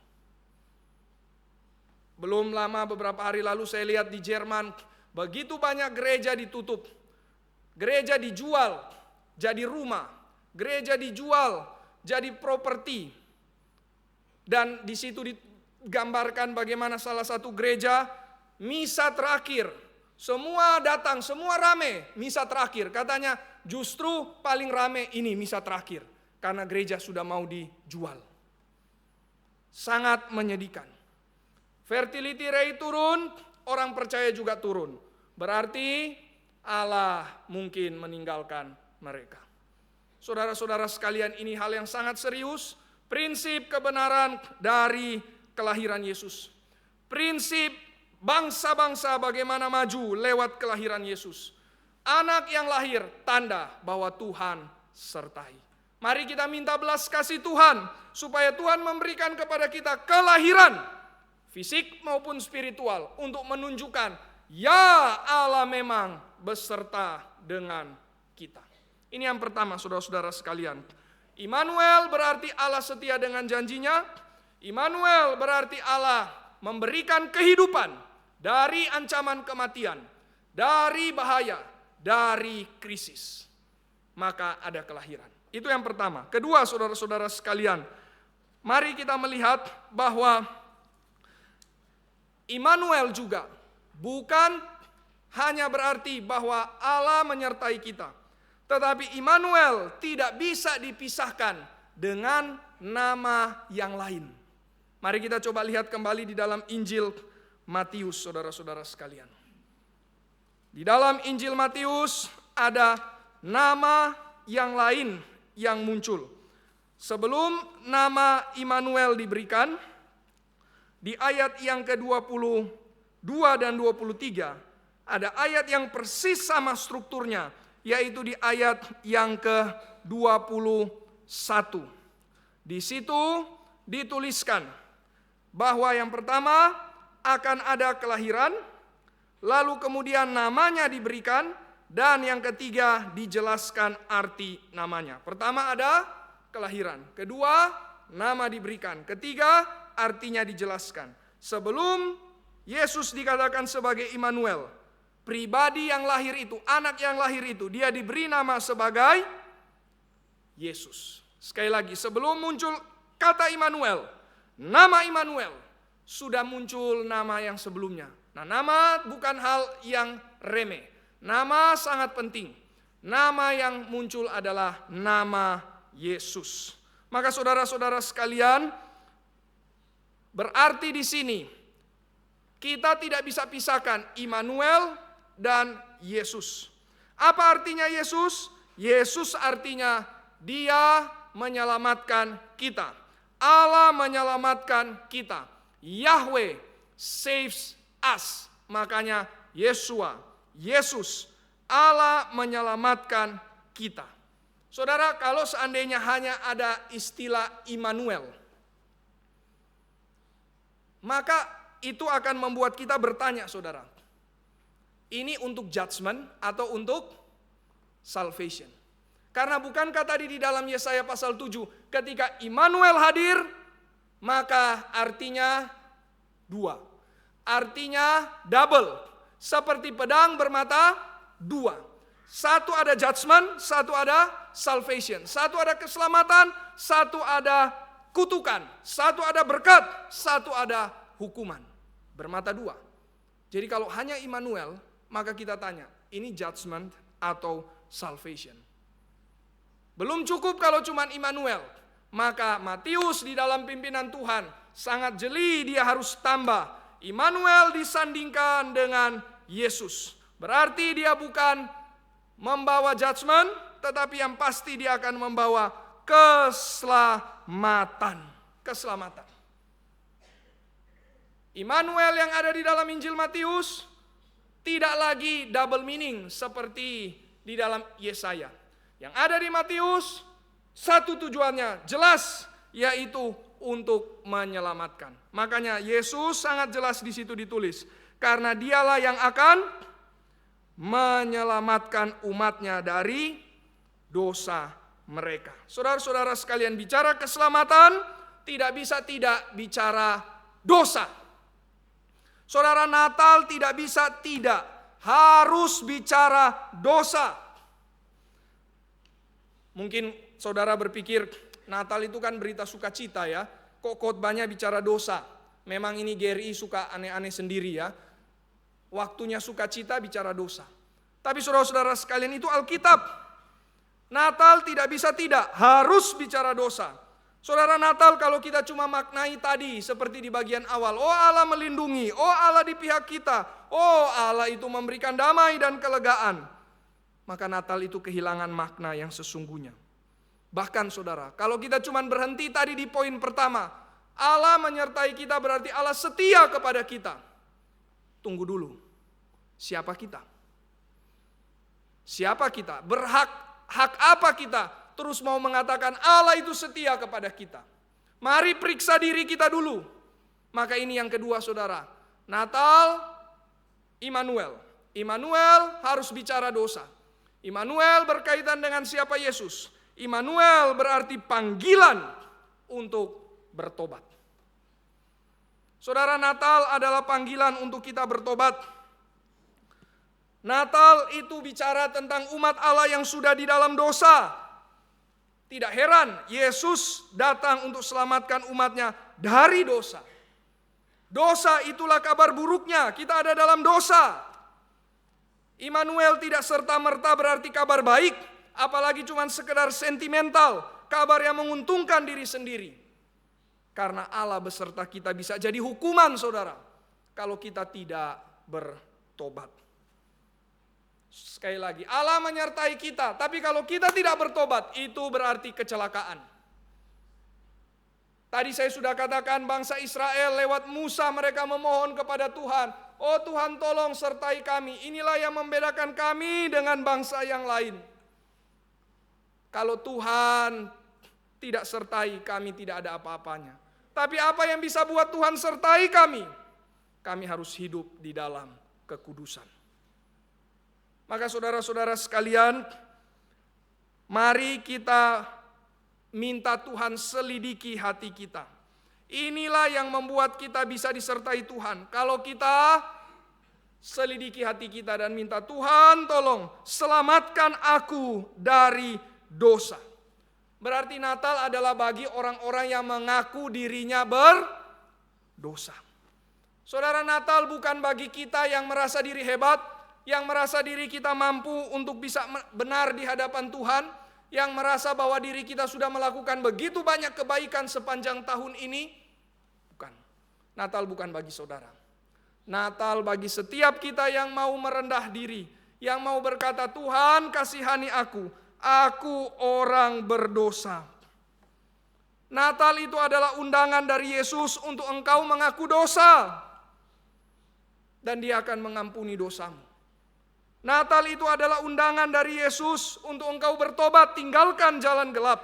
Belum lama beberapa hari lalu saya lihat di Jerman, begitu banyak gereja ditutup. Gereja dijual jadi rumah. Gereja dijual jadi properti. Dan di situ digambarkan bagaimana salah satu gereja misa terakhir. Semua datang, semua rame misa terakhir. Katanya justru paling rame ini misa terakhir. Karena gereja sudah mau dijual. Sangat menyedihkan. Fertility rate turun, orang percaya juga turun. Berarti Allah mungkin meninggalkan mereka. Saudara-saudara sekalian, ini hal yang sangat serius. Prinsip kebenaran dari kelahiran Yesus. Prinsip bangsa-bangsa bagaimana maju lewat kelahiran Yesus. Anak yang lahir tanda bahwa Tuhan sertai. Mari kita minta belas kasih Tuhan supaya Tuhan memberikan kepada kita kelahiran fisik maupun spiritual untuk menunjukkan ya Allah memang beserta dengan kita. Ini yang pertama saudara-saudara sekalian. Immanuel berarti Allah setia dengan janjinya. Immanuel berarti Allah memberikan kehidupan dari ancaman kematian, dari bahaya, dari krisis. Maka ada kelahiran. Itu yang pertama. Kedua saudara-saudara sekalian, mari kita melihat bahwa Immanuel juga bukan hanya berarti bahwa Allah menyertai kita. Tetapi Immanuel tidak bisa dipisahkan dengan nama yang lain. Mari kita coba lihat kembali di dalam Injil Matius, saudara-saudara sekalian. Di dalam Injil Matius ada nama yang lain yang muncul. Sebelum nama Immanuel diberikan, di ayat yang ke-22 dan 23, ada ayat yang persis sama strukturnya, yaitu di ayat yang ke-21. Di situ dituliskan bahwa yang pertama akan ada kelahiran, lalu kemudian namanya diberikan, dan yang ketiga dijelaskan arti namanya. Pertama ada kelahiran, kedua nama diberikan, ketiga artinya dijelaskan. Sebelum Yesus dikatakan sebagai Immanuel, pribadi yang lahir itu, anak yang lahir itu, dia diberi nama sebagai Yesus. Sekali lagi, sebelum muncul kata Immanuel, nama Immanuel, sudah muncul nama yang sebelumnya. Nah, nama bukan hal yang remeh. Nama sangat penting. Nama yang muncul adalah nama Yesus. Maka saudara-saudara sekalian, berarti di sini kita tidak bisa pisahkan Immanuel dan Yesus. Apa artinya Yesus? Yesus artinya Dia menyelamatkan kita. Allah menyelamatkan kita. Yahweh saves us. Makanya Yeshua, Yesus, Allah menyelamatkan kita. Saudara, kalau seandainya hanya ada istilah Immanuel, maka itu akan membuat kita bertanya, saudara. Ini untuk judgment atau untuk salvation? Karena bukankah tadi di dalam Yesaya pasal 7, ketika Immanuel hadir, maka artinya dua. Artinya double. Seperti pedang bermata dua. Satu ada judgment, satu ada salvation. Satu ada keselamatan, satu ada kutukan. Satu ada berkat, satu ada hukuman. Bermata dua. Jadi kalau hanya Immanuel, maka kita tanya, ini judgment atau salvation? Belum cukup kalau cuma Immanuel. Maka Matius di dalam pimpinan Tuhan sangat jeli, dia harus tambah. Immanuel disandingkan dengan Yesus. Berarti dia bukan membawa judgment, tetapi yang pasti dia akan membawa keselamatan. Keselamatan. Immanuel yang ada di dalam Injil Matius tidak lagi double meaning seperti di dalam Yesaya. Yang ada di Matius, satu tujuannya jelas, yaitu untuk menyelamatkan. Makanya Yesus sangat jelas di situ ditulis, karena dialah yang akan menyelamatkan umatnya dari dosa mereka. Saudara-saudara sekalian, bicara keselamatan tidak bisa tidak bicara dosa. Saudara, Natal tidak bisa tidak, harus bicara dosa. Mungkin saudara berpikir, Natal itu kan berita sukacita ya, kok khotbahnya bicara dosa? Memang ini GRI suka aneh-aneh sendiri ya. Waktunya sukacita bicara dosa. Tapi saudara-saudara sekalian, itu Alkitab. Natal tidak bisa tidak, harus bicara dosa. Saudara, Natal kalau kita cuma maknai tadi seperti di bagian awal, oh Allah melindungi, oh Allah di pihak kita, oh Allah itu memberikan damai dan kelegaan, maka Natal itu kehilangan makna yang sesungguhnya. Bahkan saudara, kalau kita cuma berhenti tadi di poin pertama, Allah menyertai kita berarti Allah setia kepada kita. Tunggu dulu, siapa kita? Siapa kita? Hak apa kita terus mau mengatakan Allah itu setia kepada kita? Mari periksa diri kita dulu. Maka ini yang kedua saudara, Natal, Immanuel. Immanuel harus bicara dosa. Immanuel berkaitan dengan siapa? Yesus. Immanuel berarti panggilan untuk bertobat. Saudara, Natal adalah panggilan untuk kita bertobat. Natal itu bicara tentang umat Allah yang sudah di dalam dosa. Tidak heran Yesus datang untuk selamatkan umatnya dari dosa. Dosa itulah kabar buruknya, kita ada dalam dosa. Immanuel tidak serta-merta berarti kabar baik, apalagi cuma sekedar sentimental, kabar yang menguntungkan diri sendiri. Karena Allah beserta kita bisa jadi hukuman saudara, kalau kita tidak bertobat. Sekali lagi, Allah menyertai kita, tapi kalau kita tidak bertobat, itu berarti kecelakaan. Tadi saya sudah katakan bangsa Israel lewat Musa mereka memohon kepada Tuhan, oh Tuhan tolong sertai kami, inilah yang membedakan kami dengan bangsa yang lain. Kalau Tuhan tidak sertai kami, tidak ada apa-apanya. Tapi apa yang bisa buat Tuhan sertai kami? Kami harus hidup di dalam kekudusan. Maka saudara-saudara sekalian, mari kita minta Tuhan selidiki hati kita. Inilah yang membuat kita bisa disertai Tuhan. Kalau kita selidiki hati kita dan minta Tuhan tolong selamatkan aku dari dosa. Berarti Natal adalah bagi orang-orang yang mengaku dirinya berdosa. Saudara, Natal bukan bagi kita yang merasa diri hebat, yang merasa diri kita mampu untuk bisa benar di hadapan Tuhan, yang merasa bahwa diri kita sudah melakukan begitu banyak kebaikan sepanjang tahun ini. Bukan. Natal bukan bagi saudara. Natal bagi setiap kita yang mau merendah diri, yang mau berkata, Tuhan kasihani aku orang berdosa. Natal itu adalah undangan dari Yesus untuk engkau mengaku dosa, dan Dia akan mengampuni dosamu. Natal itu adalah undangan dari Yesus untuk engkau bertobat, tinggalkan jalan gelap.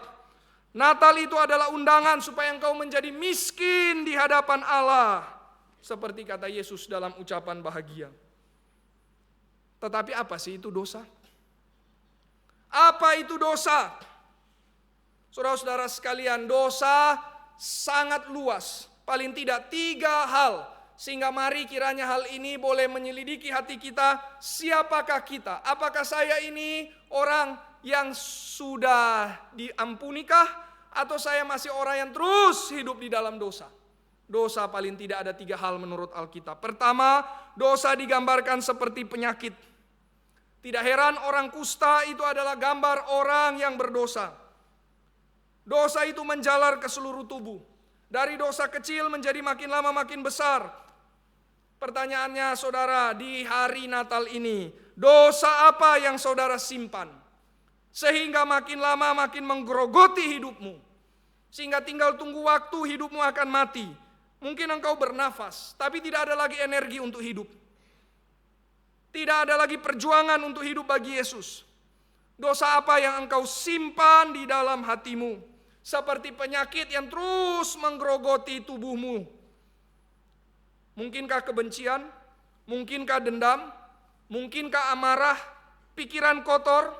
Natal itu adalah undangan supaya engkau menjadi miskin di hadapan Allah, seperti kata Yesus dalam ucapan bahagia. Tetapi apa sih itu dosa? Apa itu dosa? Saudara-saudara sekalian, dosa sangat luas. Paling tidak 3 hal. Sehingga mari kiranya hal ini boleh menyelidiki hati kita. Siapakah kita? Apakah saya ini orang yang sudah diampunikah? Atau saya masih orang yang terus hidup di dalam dosa? Dosa paling tidak ada 3 hal menurut Alkitab. Pertama, dosa digambarkan seperti penyakit. Tidak heran orang kusta itu adalah gambar orang yang berdosa. Dosa itu menjalar ke seluruh tubuh. Dari dosa kecil menjadi makin lama makin besar. Pertanyaannya saudara, di hari Natal ini, dosa apa yang saudara simpan? Sehingga makin lama makin menggerogoti hidupmu. Sehingga tinggal tunggu waktu hidupmu akan mati. Mungkin engkau bernafas, tapi tidak ada lagi energi untuk hidup. Tidak ada lagi perjuangan untuk hidup bagi Yesus. Dosa apa yang engkau simpan di dalam hatimu? Seperti penyakit yang terus menggerogoti tubuhmu. Mungkinkah kebencian? Mungkinkah dendam? Mungkinkah amarah? Pikiran kotor?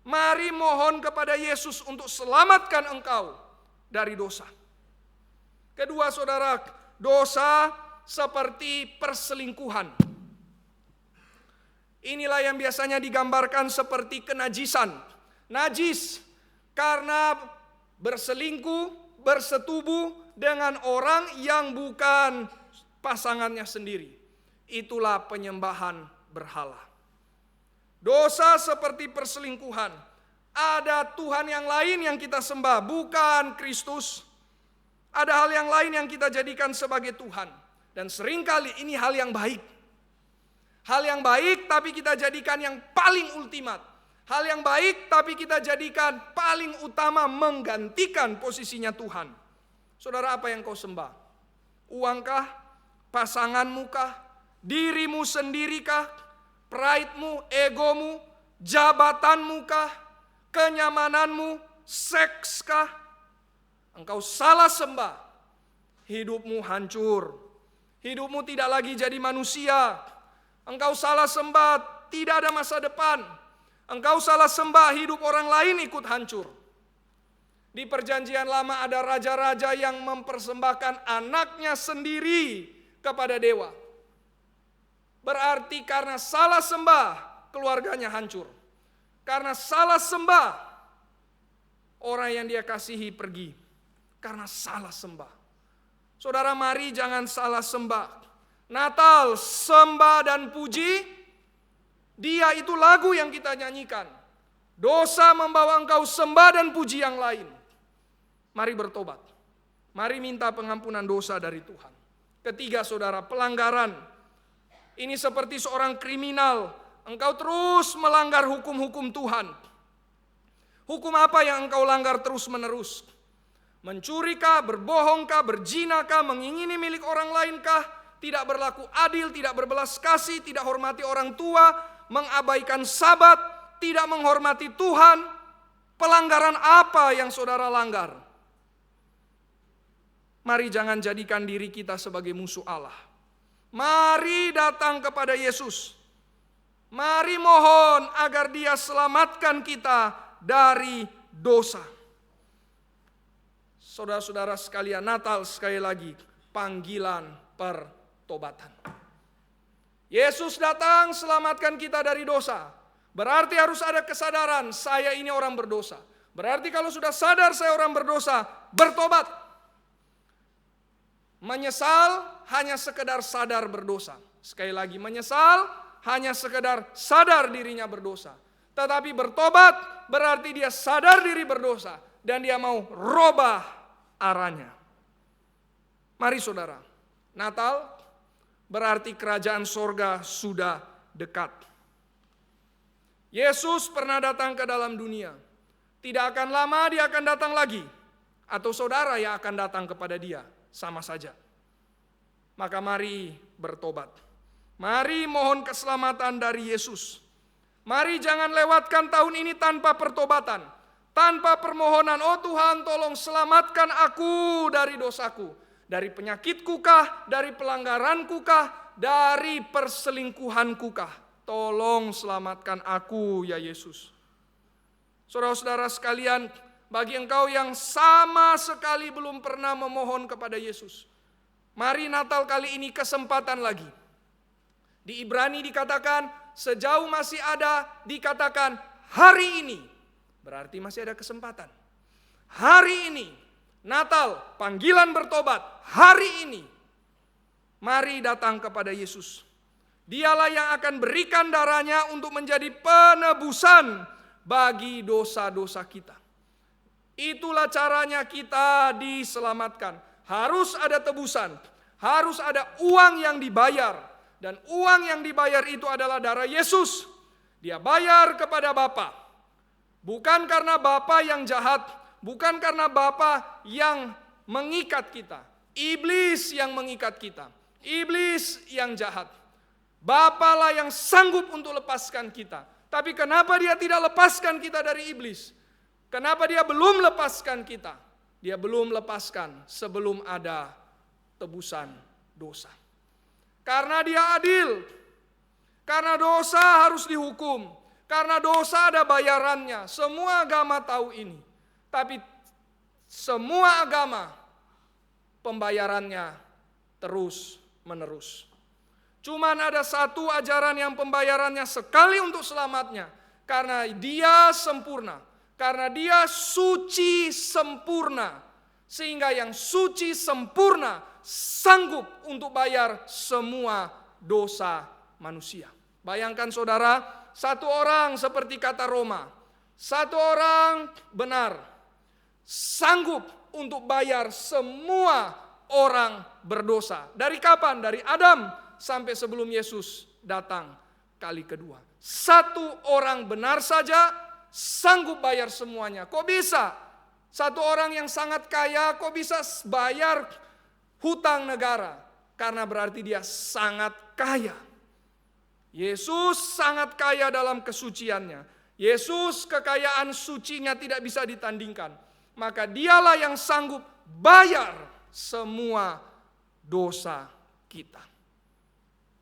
Mari mohon kepada Yesus untuk selamatkan engkau dari dosa. Kedua saudara, dosa seperti perselingkuhan. Inilah yang biasanya digambarkan seperti kenajisan. Najis karena berselingkuh, bersetubuh dengan orang yang bukan pasangannya sendiri. Itulah penyembahan berhala. Dosa seperti perselingkuhan. Ada Tuhan yang lain yang kita sembah, bukan Kristus. Ada hal yang lain yang kita jadikan sebagai Tuhan. Dan seringkali ini hal yang baik. Hal yang baik tapi kita jadikan yang paling ultimat. Hal yang baik tapi kita jadikan paling utama menggantikan posisinya Tuhan. Saudara, apa yang kau sembah? Uangkah? Pasanganmu-kah? Dirimu sendirikah? Pride-mu, egomu, jabatanmu-kah? Kenyamananmu, sekskah? Engkau salah sembah. Hidupmu hancur. Hidupmu tidak lagi jadi manusia. Engkau salah sembah, tidak ada masa depan. Engkau salah sembah, hidup orang lain ikut hancur. Di perjanjian lama ada raja-raja yang mempersembahkan anaknya sendiri kepada dewa. Berarti karena salah sembah, keluarganya hancur. Karena salah sembah, orang yang dia kasihi pergi. Karena salah sembah. Saudara, mari jangan salah sembah. Natal, sembah dan puji, Dia itu lagu yang kita nyanyikan. Dosa membawa engkau sembah dan puji yang lain. Mari bertobat. Mari minta pengampunan dosa dari Tuhan. Ketiga saudara, pelanggaran. Ini seperti seorang kriminal. Engkau terus melanggar hukum-hukum Tuhan. Hukum apa yang engkau langgar terus-menerus? Mencurikah, berbohongkah, berzinakah, mengingini milik orang lainkah? Tidak berlaku adil, tidak berbelas kasih, tidak hormati orang tua, mengabaikan sabat, tidak menghormati Tuhan. Pelanggaran apa yang saudara langgar? Mari jangan jadikan diri kita sebagai musuh Allah. Mari datang kepada Yesus. Mari mohon agar Dia selamatkan kita dari dosa. Saudara-saudara sekalian, Natal sekali lagi panggilan pertobatan. Yesus datang selamatkan kita dari dosa. Berarti harus ada kesadaran, saya ini orang berdosa. Berarti kalau sudah sadar saya orang berdosa, bertobat. Menyesal hanya sekedar sadar berdosa. Sekali lagi, menyesal hanya sekedar sadar dirinya berdosa. Tetapi bertobat berarti dia sadar diri berdosa dan dia mau robah arahnya. Mari saudara, Natal berarti kerajaan sorga sudah dekat. Yesus pernah datang ke dalam dunia. Tidak akan lama dia akan datang lagi. Atau saudara yang akan datang kepada dia. Sama saja. Maka mari bertobat. Mari mohon keselamatan dari Yesus. Mari jangan lewatkan tahun ini tanpa pertobatan. Tanpa permohonan, oh Tuhan tolong selamatkan aku dari dosaku. Dari penyakitku kah? Dari pelanggaranku kah? Dari perselingkuhanku kah? Tolong selamatkan aku ya Yesus. Saudara-saudara sekalian, bagi engkau yang sama sekali belum pernah memohon kepada Yesus, mari Natal kali ini kesempatan lagi. Di Ibrani dikatakan, sejauh masih ada, dikatakan hari ini. Berarti masih ada kesempatan. Hari ini, Natal, panggilan bertobat, hari ini. Mari datang kepada Yesus. Dialah yang akan berikan darahnya untuk menjadi penebusan bagi dosa-dosa kita. Itulah caranya kita diselamatkan. Harus ada tebusan, harus ada uang yang dibayar. Dan uang yang dibayar itu adalah darah Yesus. Dia bayar kepada Bapa. Bukan karena Bapa yang jahat, bukan karena Bapa yang mengikat kita. Iblis yang mengikat kita. Iblis yang jahat. Bapalah yang sanggup untuk lepaskan kita. Tapi kenapa dia tidak lepaskan kita dari iblis? Kenapa dia belum lepaskan kita? Dia belum lepaskan sebelum ada tebusan dosa. Karena dia adil. Karena dosa harus dihukum. Karena dosa ada bayarannya. Semua agama tahu ini. Tapi semua agama pembayarannya terus menerus. Cuman ada satu ajaran yang pembayarannya sekali untuk selamatnya. Karena dia sempurna. Karena dia suci sempurna. Sehingga yang suci sempurna sanggup untuk bayar semua dosa manusia. Bayangkan saudara, satu orang seperti kata Roma. Satu orang benar. Sanggup untuk bayar semua orang berdosa. Dari kapan? Dari Adam sampai sebelum Yesus datang kali kedua. Satu orang benar saja sanggup bayar semuanya. Kok bisa? Satu orang yang sangat kaya kok bisa bayar hutang negara? Karena berarti dia sangat kaya. Yesus sangat kaya dalam kesuciannya. Yesus kekayaan sucinya tidak bisa ditandingkan. Maka dialah yang sanggup bayar semua dosa kita.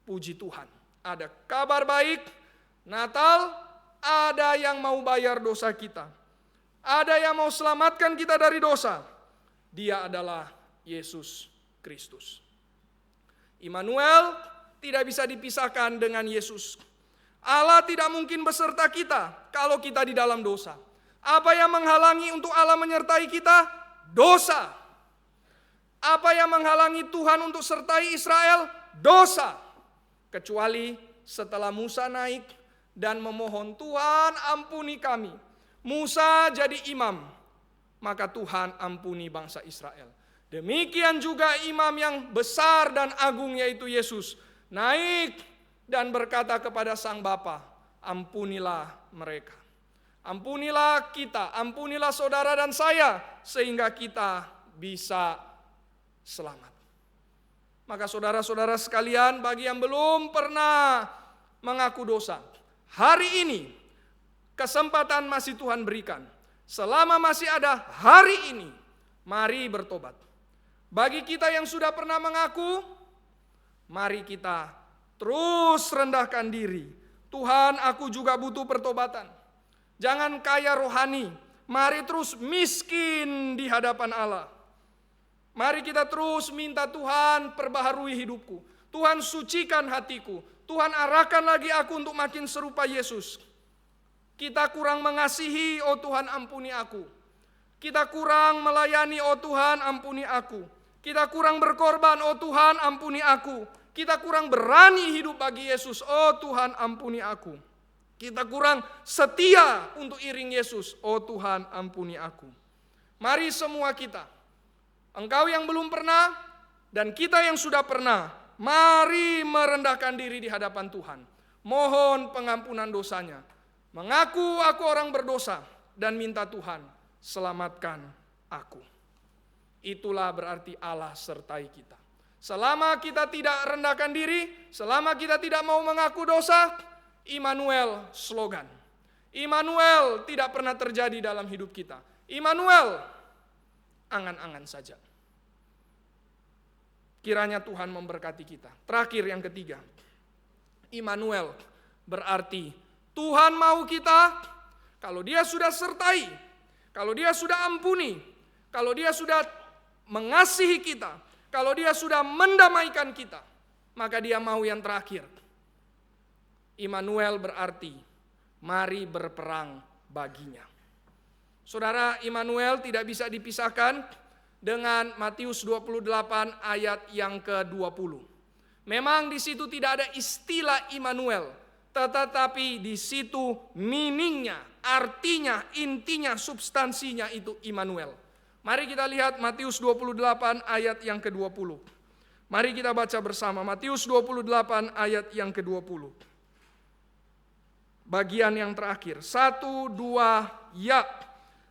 Puji Tuhan, ada kabar baik, Natal, ada yang mau bayar dosa kita. Ada yang mau selamatkan kita dari dosa. Dia adalah Yesus Kristus. Immanuel tidak bisa dipisahkan dengan Yesus. Allah tidak mungkin beserta kita kalau kita di dalam dosa. Apa yang menghalangi untuk Allah menyertai kita? Dosa. Apa yang menghalangi Tuhan untuk sertai Israel? Dosa. Kecuali setelah Musa naik dan memohon, Tuhan ampuni kami. Musa jadi imam, maka Tuhan ampuni bangsa Israel. Demikian juga imam yang besar dan agung yaitu Yesus naik dan berkata kepada sang Bapa, ampunilah mereka. Ampunilah kita, ampunilah saudara dan saya sehingga kita bisa selamat. Maka saudara-saudara sekalian, bagi yang belum pernah mengaku dosa, hari ini kesempatan masih Tuhan berikan. Selama masih ada hari ini, mari bertobat. Bagi kita yang sudah pernah mengaku, mari kita terus rendahkan diri. Tuhan, aku juga butuh pertobatan. Jangan kaya rohani, mari terus miskin di hadapan Allah. Mari kita terus minta Tuhan perbaharui hidupku. Tuhan sucikan hatiku. Tuhan arahkan lagi aku untuk makin serupa Yesus. Kita kurang mengasihi, oh Tuhan ampuni aku. Kita kurang melayani, oh Tuhan ampuni aku. Kita kurang berkorban, oh Tuhan ampuni aku. Kita kurang berani hidup bagi Yesus, oh Tuhan ampuni aku. Kita kurang setia untuk iring Yesus, oh Tuhan ampuni aku. Mari semua kita, engkau yang belum pernah dan kita yang sudah pernah, mari merendahkan diri di hadapan Tuhan. Mohon pengampunan dosanya. Mengaku aku orang berdosa dan minta Tuhan selamatkan aku. Itulah berarti Allah sertai kita. Selama kita tidak rendahkan diri, selama kita tidak mau mengaku dosa, Immanuel slogan. Immanuel tidak pernah terjadi dalam hidup kita. Immanuel angan-angan saja. Kiranya Tuhan memberkati kita. Terakhir yang ketiga, Immanuel berarti Tuhan mau kita. Kalau Dia sudah sertai, kalau Dia sudah ampuni, kalau Dia sudah mengasihi kita, kalau Dia sudah mendamaikan kita, maka Dia mau yang terakhir. Immanuel berarti mari berperang baginya. Saudara, Immanuel tidak bisa dipisahkan dengan Matius 28 ayat yang ke-20. Memang di situ tidak ada istilah Immanuel, tetapi di situ meaningnya, artinya, intinya, substansinya itu Immanuel. Mari kita lihat Matius 28 ayat yang ke-20. Mari kita baca bersama Matius 28 ayat yang ke-20. Bagian yang terakhir, 1, 2, ya.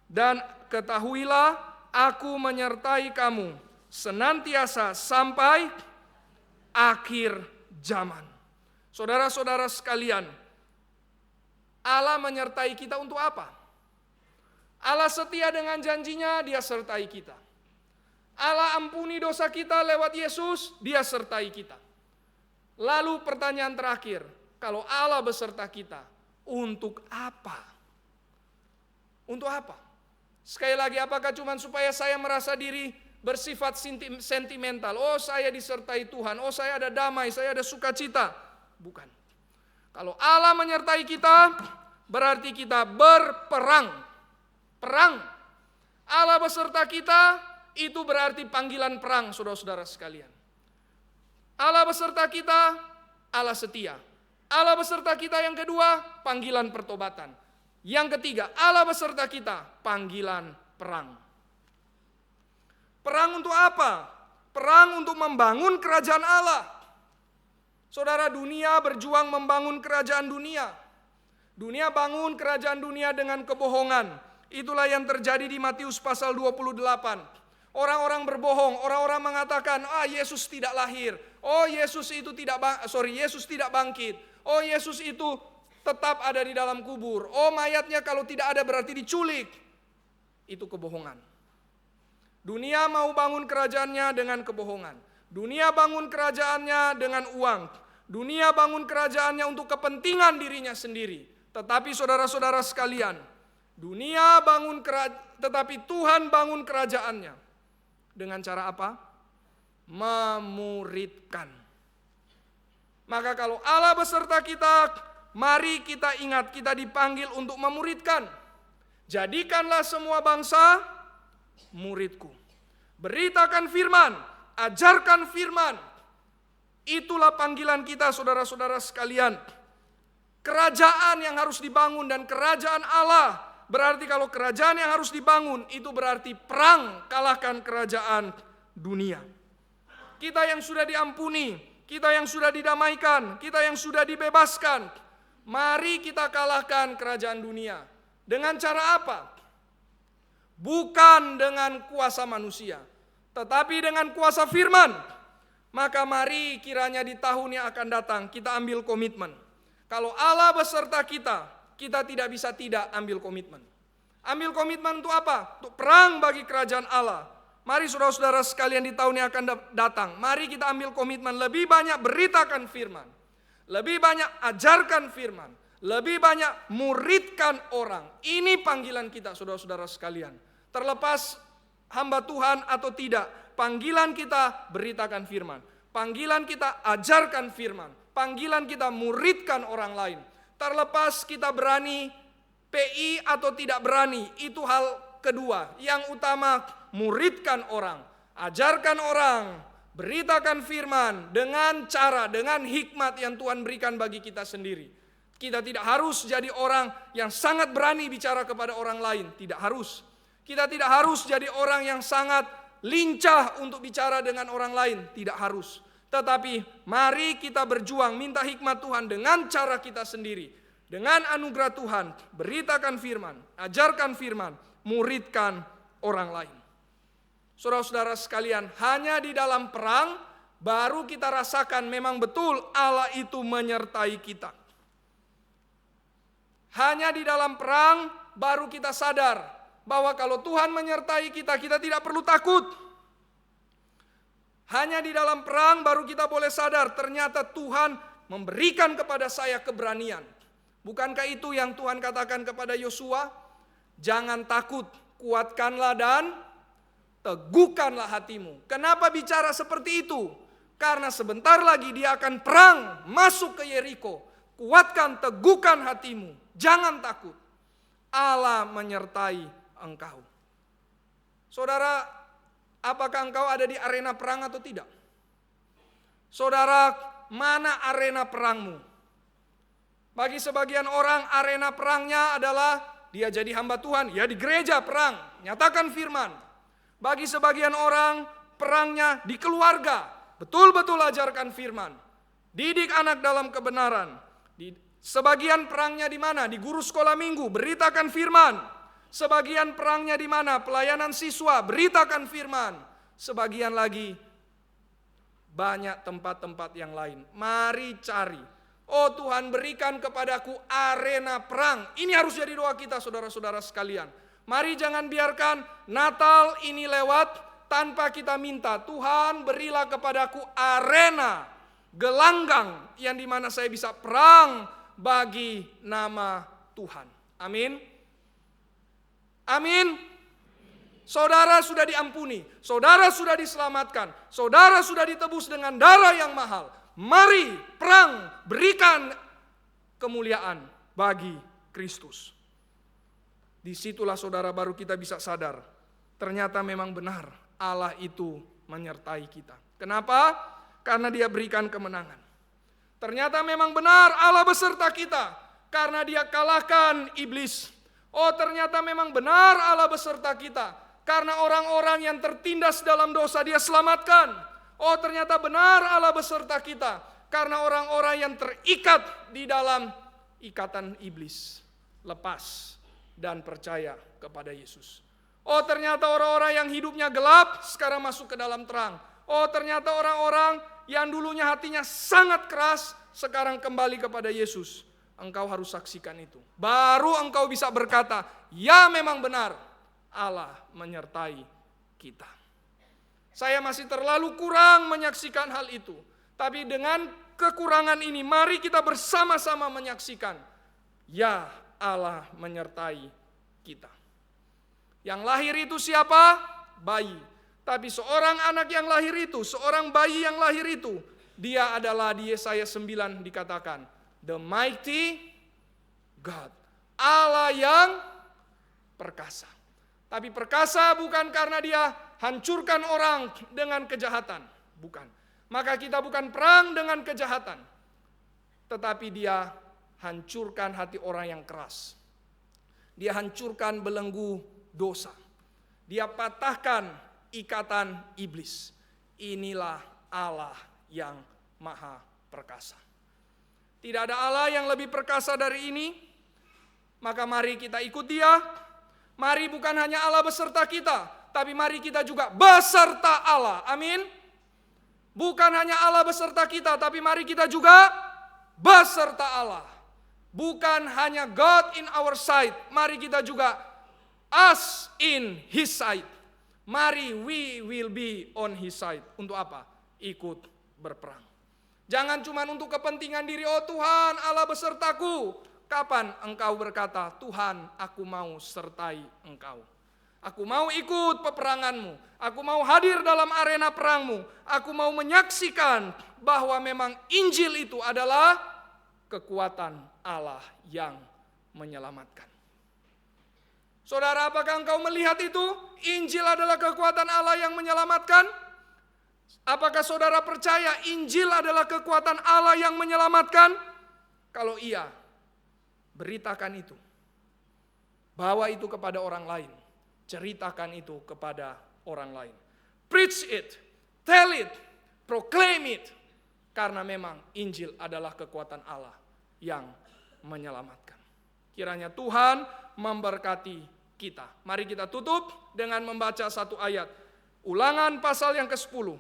Dan ketahuilah, aku menyertai kamu senantiasa sampai akhir zaman. Saudara-saudara sekalian, Allah menyertai kita untuk apa? Allah setia dengan janjinya, Dia sertai kita. Allah ampuni dosa kita lewat Yesus, Dia sertai kita. Lalu pertanyaan terakhir, kalau Allah beserta kita, untuk apa? Untuk apa? Sekali lagi, apakah cuma supaya saya merasa diri bersifat sentimental? Oh, saya disertai Tuhan, oh saya ada damai, saya ada sukacita. Bukan. Kalau Allah menyertai kita, berarti kita berperang. Perang. Allah beserta kita, itu berarti panggilan perang, saudara-saudara sekalian. Allah beserta kita, Allah setia. Allah beserta kita yang kedua, panggilan pertobatan. Yang ketiga, Allah beserta kita, panggilan perang. Perang untuk apa? Perang untuk membangun kerajaan Allah. Saudara, dunia berjuang membangun kerajaan dunia. Dunia bangun kerajaan dunia dengan kebohongan. Itulah yang terjadi di Matius pasal 28. Orang-orang berbohong, orang-orang mengatakan, Yesus tidak lahir. Yesus tidak bangkit. Yesus itu tetap ada di dalam kubur. Mayatnya kalau tidak ada berarti diculik. Itu kebohongan. Dunia mau bangun kerajaannya dengan kebohongan. Dunia bangun kerajaannya dengan uang. Dunia bangun kerajaannya untuk kepentingan dirinya sendiri. Tetapi saudara-saudara sekalian, tetapi Tuhan bangun kerajaannya. Dengan cara apa? Memuridkan. Maka kalau Allah beserta kita, mari kita ingat kita dipanggil untuk memuridkan. Jadikanlah semua bangsa muridku. Beritakan firman, ajarkan firman. Itulah panggilan kita, saudara-saudara sekalian. Kerajaan yang harus dibangun dan kerajaan Allah. Berarti kalau kerajaan yang harus dibangun, itu berarti perang kalahkan kerajaan dunia. Kita yang sudah diampuni, kita yang sudah didamaikan, kita yang sudah dibebaskan. Mari kita kalahkan kerajaan dunia. Dengan cara apa? Bukan dengan kuasa manusia, tetapi dengan kuasa firman. Maka mari kiranya di tahun yang akan datang kita ambil komitmen. Kalau Allah beserta kita, kita tidak bisa tidak ambil komitmen. Ambil komitmen untuk apa? Untuk perang bagi kerajaan Allah. Mari saudara-saudara sekalian di tahun yang akan datang, mari kita ambil komitmen lebih banyak beritakan firman. Lebih banyak ajarkan firman. Lebih banyak muridkan orang. Ini panggilan kita, saudara-saudara sekalian. Terlepas hamba Tuhan atau tidak, panggilan kita beritakan firman. Panggilan kita ajarkan firman. Panggilan kita muridkan orang lain. Terlepas kita berani PI atau tidak berani, itu hal kedua. Yang utama, muridkan orang. Ajarkan orang. Beritakan firman dengan cara, dengan hikmat yang Tuhan berikan bagi kita sendiri. Kita tidak harus jadi orang yang sangat berani bicara kepada orang lain. Tidak harus. Kita tidak harus jadi orang yang sangat lincah untuk bicara dengan orang lain. Tidak harus. Tetapi mari kita berjuang minta hikmat Tuhan dengan cara kita sendiri. Dengan anugerah Tuhan, beritakan firman, ajarkan firman, muridkan orang lain. Saudara-saudara sekalian, hanya di dalam perang baru kita rasakan memang betul Allah itu menyertai kita. Hanya di dalam perang baru kita sadar bahwa kalau Tuhan menyertai kita, kita tidak perlu takut. Hanya di dalam perang baru kita boleh sadar ternyata Tuhan memberikan kepada saya keberanian. Bukankah itu yang Tuhan katakan kepada Yosua? Jangan takut, kuatkanlah dan teguhkanlah hatimu. Kenapa bicara seperti itu? Karena sebentar lagi dia akan perang masuk ke Yeriko. Kuatkan, teguhkan hatimu. Jangan takut. Allah menyertai engkau. Saudara, apakah engkau ada di arena perang atau tidak? Saudara, mana arena perangmu? Bagi sebagian orang arena perangnya adalah dia jadi hamba Tuhan. Ya di gereja perang, nyatakan firman. Bagi sebagian orang perangnya di keluarga. Betul-betul ajarkan firman. Didik anak dalam kebenaran. Sebagian perangnya di mana? Di guru sekolah minggu, beritakan firman. Sebagian perangnya di mana? Pelayanan siswa, beritakan firman. Sebagian lagi banyak tempat-tempat yang lain. Mari cari. Oh Tuhan, berikan kepadaku arena perang. Ini harus jadi doa kita, saudara-saudara sekalian. Mari jangan biarkan Natal ini lewat tanpa kita minta, Tuhan berilah kepadaku arena, gelanggang yang dimana saya bisa perang bagi nama Tuhan. Amin. Amin. Saudara sudah diampuni, saudara sudah diselamatkan, saudara sudah ditebus dengan darah yang mahal. Mari perang, berikan kemuliaan bagi Kristus. Disitulah saudara baru kita bisa sadar, ternyata memang benar Allah itu menyertai kita. Kenapa? Karena dia berikan kemenangan. Ternyata memang benar Allah beserta kita, karena dia kalahkan iblis. Oh ternyata memang benar Allah beserta kita, karena orang-orang yang tertindas dalam dosa dia selamatkan. Oh ternyata benar Allah beserta kita, karena orang-orang yang terikat di dalam ikatan iblis lepas dan percaya kepada Yesus. Oh ternyata orang-orang yang hidupnya gelap sekarang masuk ke dalam terang. Oh ternyata orang-orang yang dulunya hatinya sangat keras sekarang kembali kepada Yesus. Engkau harus saksikan itu. Baru engkau bisa berkata, ya memang benar Allah menyertai kita. Saya masih terlalu kurang menyaksikan hal itu. Tapi dengan kekurangan ini mari kita bersama-sama menyaksikan. Ya Allah menyertai kita. Yang lahir itu siapa? Bayi. Tapi seorang anak yang lahir itu, seorang bayi yang lahir itu, dia adalah di Yesaya 9 dikatakan, the mighty God. Allah yang perkasa. Tapi perkasa bukan karena dia hancurkan orang dengan kejahatan. Bukan. Maka kita bukan perang dengan kejahatan. Tetapi dia hancurkan hati orang yang keras. Dia hancurkan belenggu dosa. Dia patahkan ikatan iblis. Inilah Allah yang maha perkasa. Tidak ada Allah yang lebih perkasa dari ini. Maka mari kita ikut dia. Mari bukan hanya Allah beserta kita, tapi mari kita juga beserta Allah. Amin. Bukan hanya Allah beserta kita, tapi mari kita juga beserta Allah. Bukan hanya God in our sight, mari kita juga us in His sight. Mari we will be on His side. Untuk apa? Ikut berperang. Jangan cuma untuk kepentingan diri. Oh Tuhan, Allah besertaku. Kapan engkau berkata, Tuhan, aku mau sertai engkau. Aku mau ikut peperanganmu. Aku mau hadir dalam arena perangmu. Aku mau menyaksikan bahwa memang Injil itu adalah kekuatan Allah yang menyelamatkan. Saudara, apakah engkau melihat itu? Injil adalah kekuatan Allah yang menyelamatkan? Apakah saudara percaya Injil adalah kekuatan Allah yang menyelamatkan? Kalau iya, beritakan itu. Bawa itu kepada orang lain. Ceritakan itu kepada orang lain. Preach it, tell it, proclaim it. Karena memang Injil adalah kekuatan Allah yang menyelamatkan. Kiranya Tuhan memberkati kita. Mari kita tutup dengan membaca satu ayat. Ulangan pasal yang ke-10.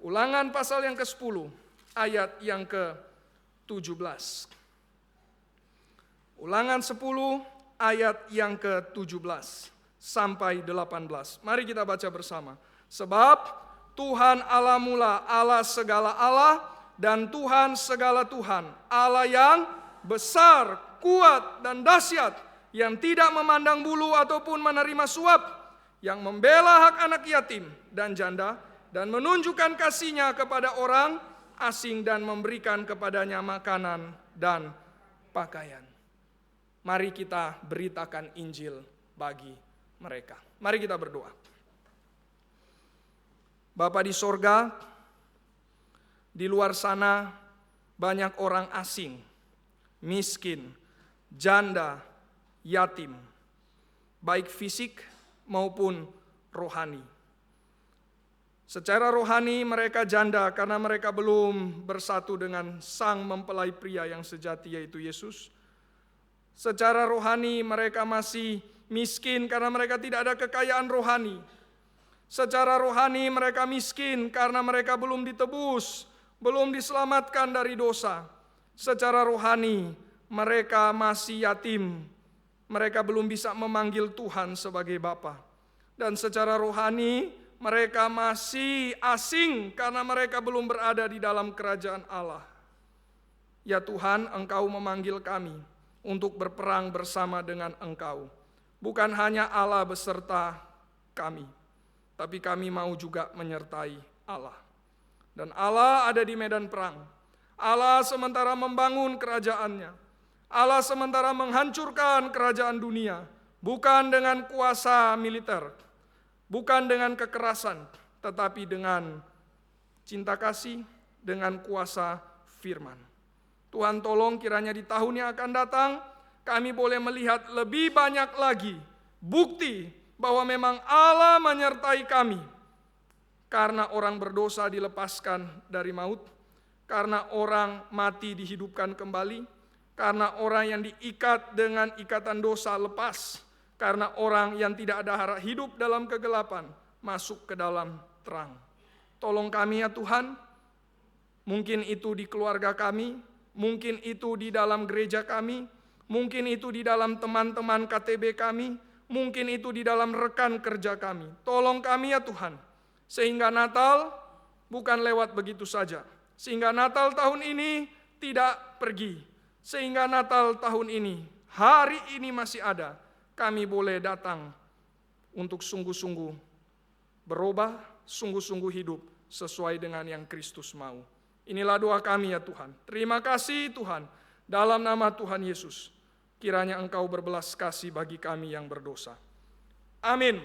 Ulangan pasal yang ke-10, ayat yang ke-17. Ulangan 10, ayat yang ke-17 sampai 18. Mari kita baca bersama. Sebab Tuhan Allah mula, Allah segala Allah, dan Tuhan segala Tuhan, Allah yang besar, kuat, dan dahsyat, yang tidak memandang bulu ataupun menerima suap, yang membela hak anak yatim dan janda, dan menunjukkan kasih-Nya kepada orang asing dan memberikan kepadanya makanan dan pakaian. Mari kita beritakan Injil bagi mereka. Mari kita berdoa. Bapa di sorga, di luar sana banyak orang asing, miskin, janda, yatim, baik fisik maupun rohani. Secara rohani mereka janda karena mereka belum bersatu dengan sang mempelai pria yang sejati, yaitu Yesus. Secara rohani mereka masih miskin karena mereka tidak ada kekayaan rohani. Secara rohani mereka miskin karena mereka belum ditebus, belum diselamatkan dari dosa. Secara rohani mereka masih yatim. Mereka belum bisa memanggil Tuhan sebagai Bapa. Dan secara rohani mereka masih asing karena mereka belum berada di dalam kerajaan Allah. Ya Tuhan, Engkau memanggil kami untuk berperang bersama dengan Engkau. Bukan hanya Allah beserta kami, tapi kami mau juga menyertai Allah. Dan Allah ada di medan perang. Allah sementara membangun kerajaannya. Allah sementara menghancurkan kerajaan dunia. Bukan dengan kuasa militer, bukan dengan kekerasan, tetapi dengan cinta kasih, dengan kuasa firman. Tuhan tolong kiranya di tahun yang akan datang, kami boleh melihat lebih banyak lagi bukti bahwa memang Allah menyertai kami. Karena orang berdosa dilepaskan dari maut, karena orang mati dihidupkan kembali, karena orang yang diikat dengan ikatan dosa lepas, karena orang yang tidak ada harap hidup dalam kegelapan masuk ke dalam terang. Tolong kami ya Tuhan, mungkin itu di keluarga kami, mungkin itu di dalam gereja kami, mungkin itu di dalam teman-teman KTB kami, mungkin itu di dalam rekan kerja kami. Tolong kami ya Tuhan, sehingga Natal bukan lewat begitu saja. Sehingga Natal tahun ini tidak pergi. Sehingga Natal tahun ini, hari ini masih ada. Kami boleh datang untuk sungguh-sungguh berubah, sungguh-sungguh hidup sesuai dengan yang Kristus mau. Inilah doa kami ya Tuhan. Terima kasih Tuhan. Dalam nama Tuhan Yesus, kiranya Engkau berbelas kasih bagi kami yang berdosa. Amin.